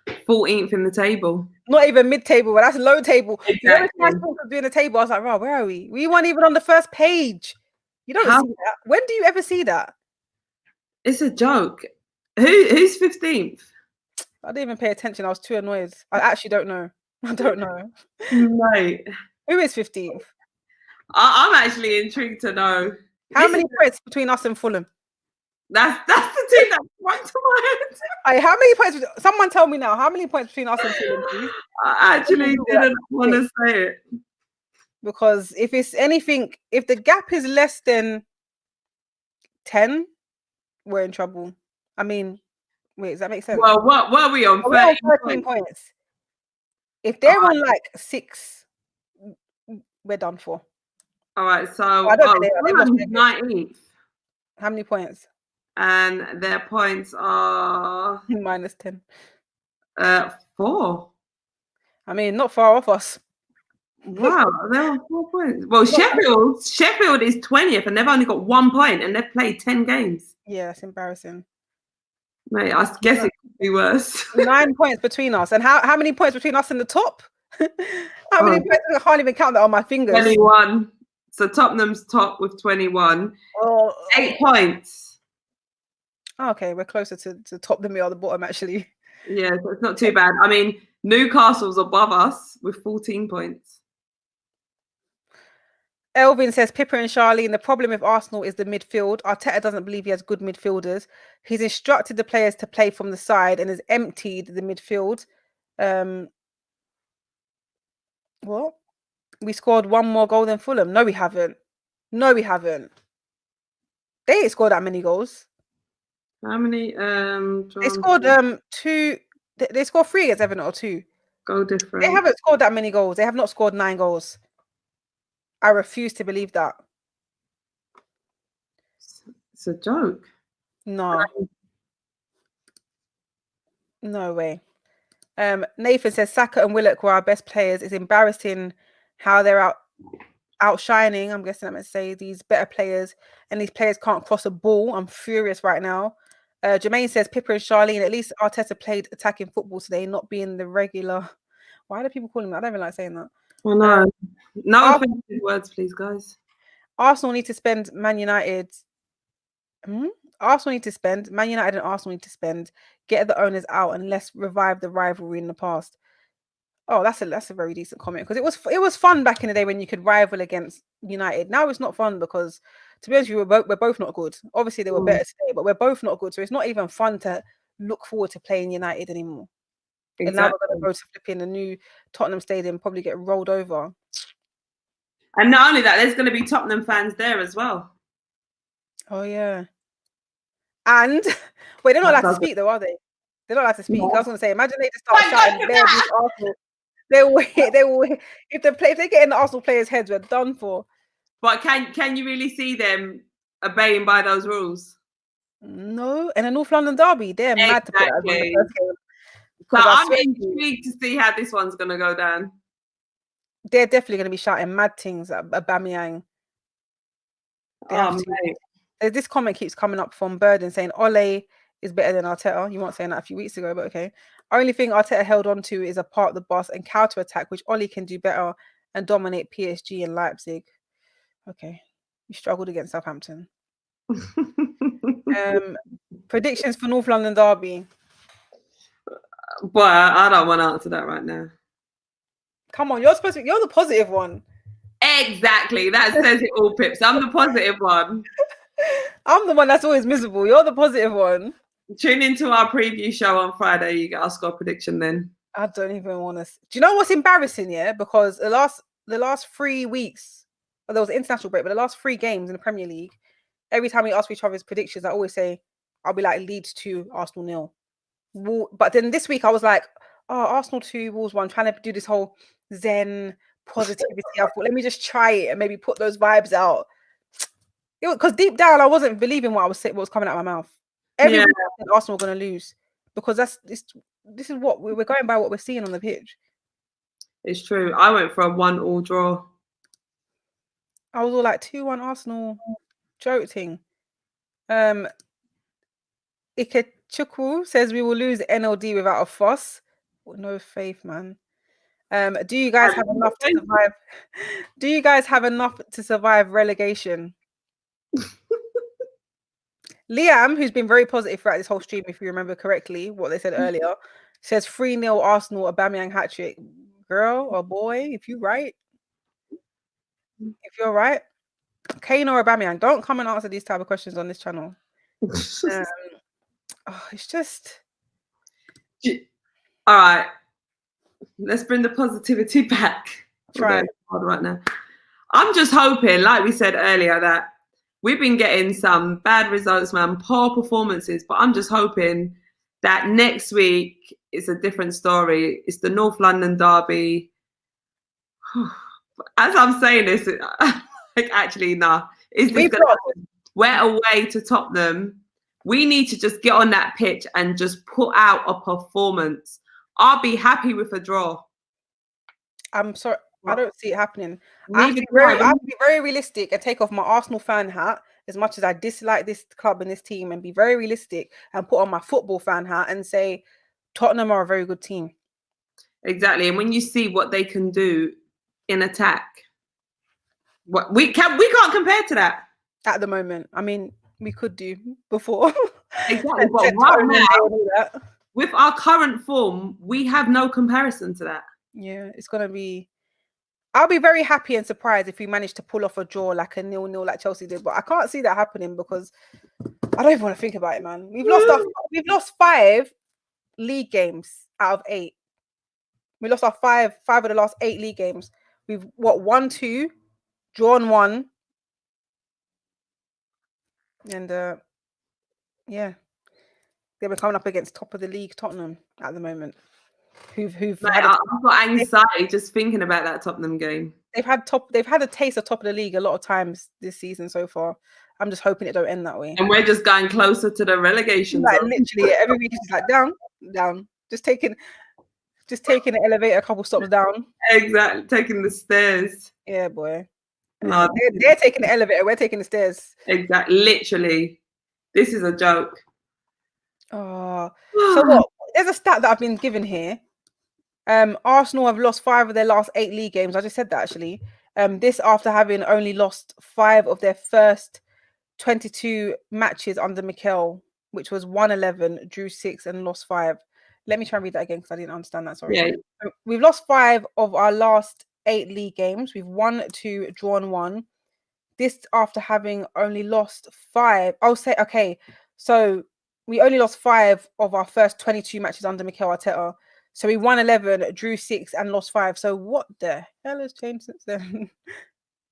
14th in the table. Not even mid-table, but that's low table. Exactly. You know, doing the table, I was like, where are we? We weren't even on the first page. You don't see that. When do you ever see that? It's a joke. Who's 15th? I didn't even pay attention. I was too annoyed. I actually don't know. I don't know. Right. Who is 15th? I'm actually intrigued to know. How many points between us and Fulham? That's the team that won to how many points? Someone tell me now. How many points between us and Fulham, please? I actually didn't want to say it. Because if it's anything, if the gap is less than 10, we're in trouble. I mean, wait, does that make sense? Well, what were we on? 13 points. If they're on like 6, we're done for. All right, so Fulham's 19th. How many points? And their points are minus 10. 4. I mean, not far off us. Wow, they're on 4 points. Well, Sheffield is 20th, and they've only got 1 point, and they've played 10 games. Yeah, it's embarrassing. Mate, I guess it could be worse. 9 points between us, and how many points between us and the top? How many points? I can't even count that on my fingers. 21. So Tottenham's top with 21. Oh, 8 points. okay, we're closer to the top than we are the bottom, actually. Yeah, so it's not too bad. I mean, Newcastle's above us with 14 points. Elvin says, Pippa and Charlene, the problem with Arsenal is the midfield. Arteta doesn't believe he has good midfielders. He's instructed the players to play from the side and has emptied the midfield. What? We scored one more goal than Fulham. No, we haven't. No, we haven't. They ain't scored that many goals. How many? They scored 2. They scored 3 against Everton or 2. Goal difference. They haven't scored that many goals. They have not scored 9 goals. I refuse to believe that. It's a joke. No. No way. Nathan says Saka and Willock were our best players. It's embarrassing how they're outshining. I'm guessing I meant to say these better players, and these players can't cross a ball. I'm furious right now. Jermaine says Pippa and Charlene. At least Arteta played attacking football today, not being the regular. Why do people call him that? I don't even like saying that. Oh no, no offensive words, please, guys. Arsenal need to spend. Man United. Arsenal need to spend. Man United and Arsenal need to spend. Get the owners out and let's revive the rivalry in the past. Oh, that's a very decent comment, because it was fun back in the day when you could rival against United. Now it's not fun because, to be honest with you, we're both not good. Obviously they were better today, but we're both not good. So it's not even fun to look forward to playing United anymore. Exactly. And now we're going to go to flipping the new Tottenham Stadium, probably get rolled over. And not only that, there's going to be Tottenham fans there as well. Oh yeah. And wait, they're not allowed to speak though, are they? They're not allowed to speak. No. I was going to say, imagine they just start shouting there against Arsenal. They will. If they get in the Arsenal players' heads, we're done for. But can you really see them obeying by those rules? No, in a North London derby, they're mad to put that on the first game. So I'm intrigued to see how this one's going to go down. They're definitely going to be shouting mad things at Aubameyang. This comment keeps coming up from Burden saying Ole is better than Arteta. You weren't saying that a few weeks ago, but okay. Only thing Arteta held on to is a part of the bus and counter attack, which Ole can do better and dominate PSG and Leipzig. Okay, you struggled against Southampton. Predictions for North London derby. But I don't want to answer that right now. Come on, you're the positive one. Exactly, that says it all, Pips. I'm the positive one. I'm the one that's always miserable. You're the positive one. Tune into our preview show on Friday. You get our score prediction then. I don't even want to. Do you know what's embarrassing? Yeah, because the last 3 weeks, well, there was an international break, but the last 3 games in the Premier League, every time we ask each other's predictions, I always say, I'll be like Leeds 2, Arsenal 0. But then this week I was like, oh, Arsenal 2, Wolves 1, trying to do this whole Zen positivity. I thought, let me just try it and maybe put those vibes out. Because deep down, I wasn't believing what was coming out of my mouth. Everyone said Arsenal were going to lose, because this is what we're going by, what we're seeing on the pitch. It's true. I went for a 1-1 draw. I was all like 2-1 Arsenal. Joking. Ikechukwu says we will lose NLD without a fuss. No faith, man. Do you guys have enough to survive? Do you guys have enough to survive relegation? Liam, who's been very positive throughout this whole stream, if you remember correctly what they said earlier, says 3-0 Arsenal, Aubameyang hat-trick. Girl or boy, if you're right. Kane or Aubameyang, don't come and answer these type of questions on this channel. It's just... All right. Let's bring the positivity back. Try right now. I'm just hoping, like we said earlier, that we've been getting some bad results, man, poor performances, but I'm just hoping that next week it's a different story. It's the North London derby. As I'm saying this, like, actually, nah. We're away to Tottenham. We need to just get on that pitch and just put out a performance. I'll be happy with a draw. I'm sorry. I don't see it happening. Neither do I. I have to be very realistic and take off my Arsenal fan hat, as much as I dislike this club and this team, and be very realistic and put on my football fan hat and say Tottenham are a very good team. Exactly. And when you see what they can do in attack, we can't compare to that. At the moment, I mean, we could do before. Exactly. But right now, with our current form, we have no comparison to that. Yeah, it's gonna be. I'll be very happy and surprised if we manage to pull off a draw, like a 0-0 like Chelsea did, but I can't see that happening because I don't even want to think about it, man. We've lost 5 league games out of 8. We lost our 5 of the last 8 league games. We've won 2, drawn 1, and yeah, they were coming up against top of the league Tottenham at the moment. I've got anxiety just thinking about that Tottenham game. They've had a taste of top of the league a lot of times this season so far. I'm just hoping it don't end that way. And we're just going closer to the relegation like zone. Literally every week is like down. Just taking the elevator a couple stops down. Exactly, taking the stairs. Yeah, boy. No, they're taking the elevator. We're taking the stairs. Exactly. Literally, this is a joke. Oh, so what? There's a stat that I've been given here. Arsenal have lost 5 of their last 8 league games. I just said that actually. This after having only lost 5 of their first 22 matches under Mikel, which was 1-11, drew 6, and lost 5. Let me try and read that again because I didn't understand that. Sorry. Yeah. We've lost 5 of our last 8 league games. We've won 2, drawn 1. This after having only lost 5. I'll say, okay, so we only lost 5 of our first 22 matches under Mikel Arteta. So we won 11, drew 6, and lost 5. So what the hell has changed since then?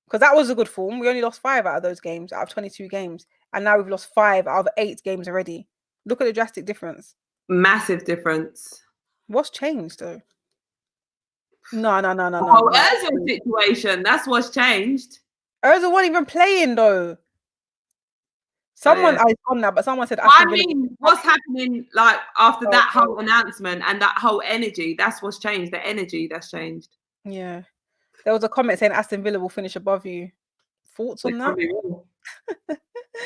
Because that was a good form. We only lost 5 out of those games, out of 22 games. And now we've lost 5 out of 8 games already. Look at the drastic difference. Massive difference. What's changed, though? No. Oh, Ozil situation. That's what's changed. Ozil wasn't even playing, though. Someone, I on that, but someone said. I mean, what's happening like after that whole announcement and that whole energy? That's what's changed. The energy that's changed. Yeah, there was a comment saying Aston Villa will finish above you. Thoughts on that?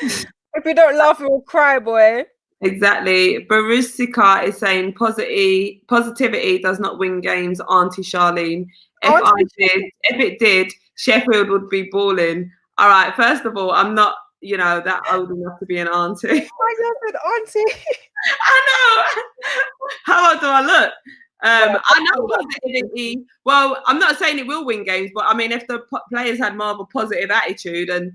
If we don't laugh, we will cry, boy. Exactly. Barusika is saying positivity does not win games, Auntie Charlene. If it did, Sheffield would be balling. All right. First of all, I'm not, that old enough to be an auntie. I just said auntie. I know. How old do I look? I know positivity. Well, I'm not saying it will win games, but I mean, if the players had more of a positive attitude and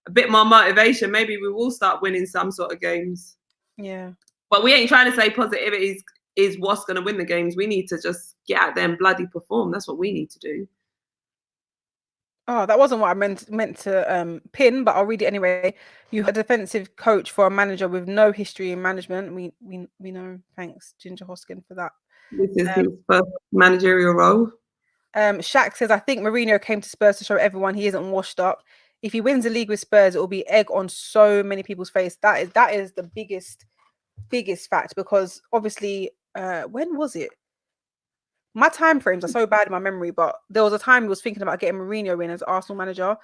a bit more motivation, maybe we will start winning some sort of games. Yeah. But we ain't trying to say positivity is what's going to win the games. We need to just get out there and bloody perform. That's what we need to do. Oh, that wasn't what I meant to pin, but I'll read it anyway. You had a defensive coach for a manager with no history in management. We know. Thanks, Ginger Hoskin, for that. This is his first managerial role. Shaq says, I think Mourinho came to Spurs to show everyone he isn't washed up. If he wins the league with Spurs, it will be egg on so many people's face. That is the biggest fact, because obviously, when was it? My time frames are so bad in my memory, but there was a time he was thinking about getting Mourinho in as Arsenal manager.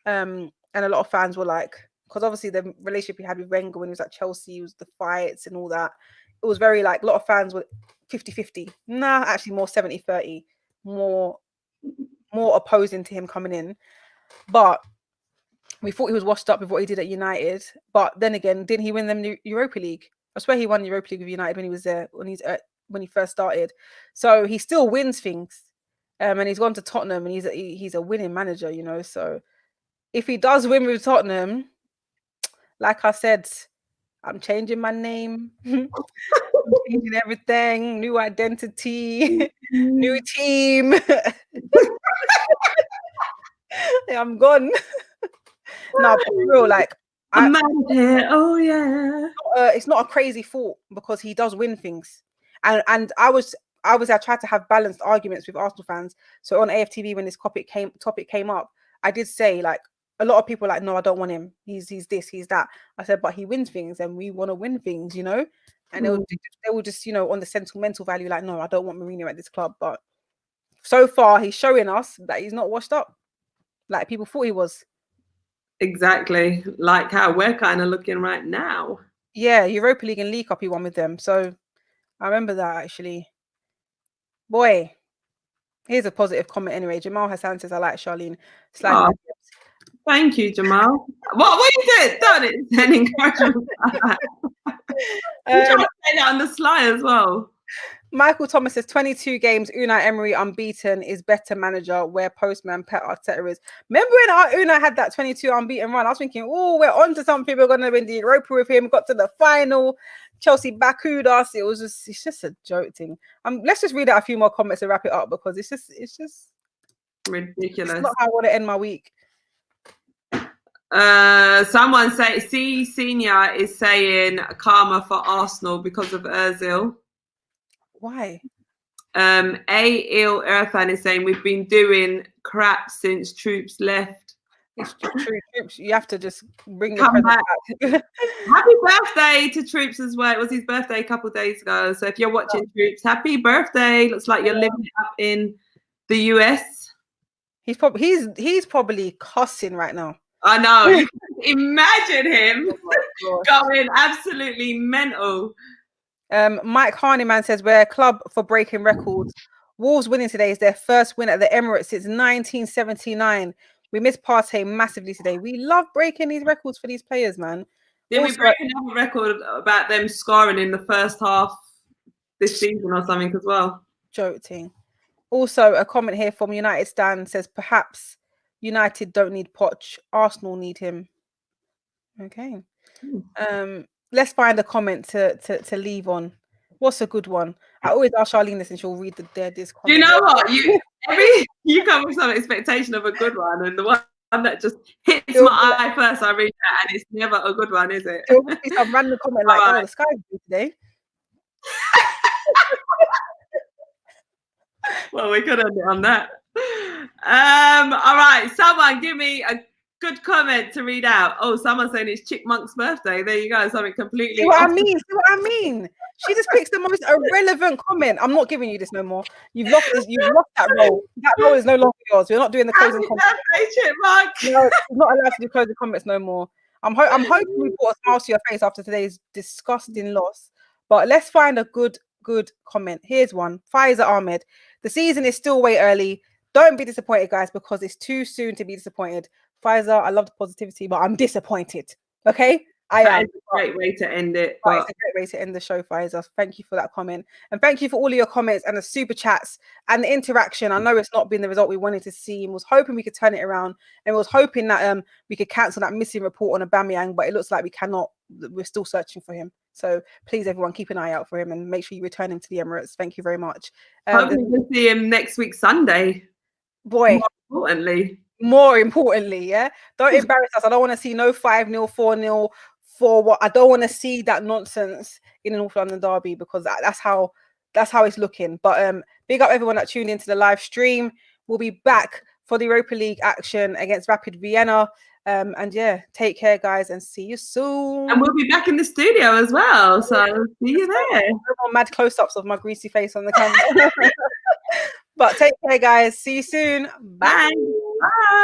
And a lot of fans were like, because obviously the relationship he had with Wenger when he was at Chelsea was the fights and all that. It was very like, a lot of fans were 50-50. Nah, actually more 70-30. More opposing to him coming in. But we thought he was washed up with what he did at United. But then again, didn't he win them the Europa League? I swear he won the Europa League with United when he was there, when he first started. So he still wins things. And he's gone to Tottenham and he's a winning manager, So if he does win with Tottenham, like I said, I'm changing my name. I'm changing everything. New identity. New team. I'm gone. No, but for real, like I'm out of here. Oh yeah. It's not a crazy thought because he does win things. And I tried to have balanced arguments with Arsenal fans. So on AFTV, when this topic came up, I did say, like, a lot of people were like, no, I don't want him. He's this, he's that. I said, but he wins things, and we want to win things, And they will just, on the sentimental value, like, no, I don't want Mourinho at this club. But so far he's showing us that he's not washed up like people thought he was. Exactly, like how we're kind of looking right now. Yeah, Europa League and League Cup he won with them. So I remember that actually. Boy, here's a positive comment anyway. Jamal Hassan says, I like Charlene. Sliding. Oh, thank you, Jamal. What you did? Done it. An encouragement. I'm trying to say that on the sly as well. Michael Thomas says 22 games, Unai Emery unbeaten is better manager where postman Pep Arteta is. Remember when Unai had that 22 unbeaten run? I was thinking, oh, we're on to something. We're going to win the Europa with him. Got to the final. Chelsea backooed us. It's just a joke thing. Let's just read out a few more comments and wrap it up because it's just ridiculous. It's not how I want to end my week. Someone say Senior is saying karma for Arsenal because of Ozil. Why? A.Il Irfan is saying we've been doing crap since Troops left. It's true, Troops. You have to just bring the come back. back. Happy birthday to Troops as well. It was his birthday a couple of days ago. So if you're watching Troops, happy birthday. Looks like you're living it up in the US. He's probably cussing right now. I know. You can imagine him going absolutely mental. Mike Harneyman says we're a club for breaking records. Wolves winning today is their first win at the Emirates since 1979. We missed Partey massively today. We love breaking these records for these players, man. Did we break another record about them scoring in the first half this season or something as well? Joking. Also, a comment here from United Stan says perhaps United don't need Poch, Arsenal need him. Okay. Let's find a comment to leave on. What's a good one? I always ask Charlene this and she'll read this comment. Do you know what? You come with some expectation of a good one, and the one that just hits my eye first, I read that, and it's never a good one, is it? Some random comment like, oh, the sky's blue today. Well, we could end it on that. All right, someone give me a good comment to read out. Oh, someone's saying it's Chickmonk's birthday. There you go. Something completely. See what I mean? She just picks the most irrelevant comment. I'm not giving you this no more. You've lost that role. That role is no longer yours. We're not doing the closing comments. Chickmonk. No, you're not allowed to do closing comments no more. I'm hoping we brought a smile to your face after today's disgusting loss. But let's find a good comment. Here's one. Faiza Ahmed. The season is still way early. Don't be disappointed, guys, because it's too soon to be disappointed. Faiza, I love the positivity, but I'm disappointed. Okay? That is a great way to end it. Right, it's a great way to end the show, Faiza. Thank you for that comment. And thank you for all of your comments and the super chats and the interaction. I know it's not been the result we wanted to see and was hoping we could turn it around. And was hoping that we could cancel that missing report on Aubameyang, but it looks like we cannot. We're still searching for him. So please, everyone, keep an eye out for him and make sure you return him to the Emirates. Thank you very much. Hopefully we'll see him next week, Sunday. Boy. More importantly, yeah. Don't embarrass us. I don't want to see no 5-0, 4-0. For what I don't want to see that nonsense in an North London derby because that's how it's looking. But big up everyone that tuned into the live stream. We'll be back for the Europa League action against Rapid Vienna. And yeah, take care, guys, and see you soon. And we'll be back in the studio as well. So see you there. Mad close-ups of my greasy face on the camera. But take care, guys. See you soon. Bye. Bye.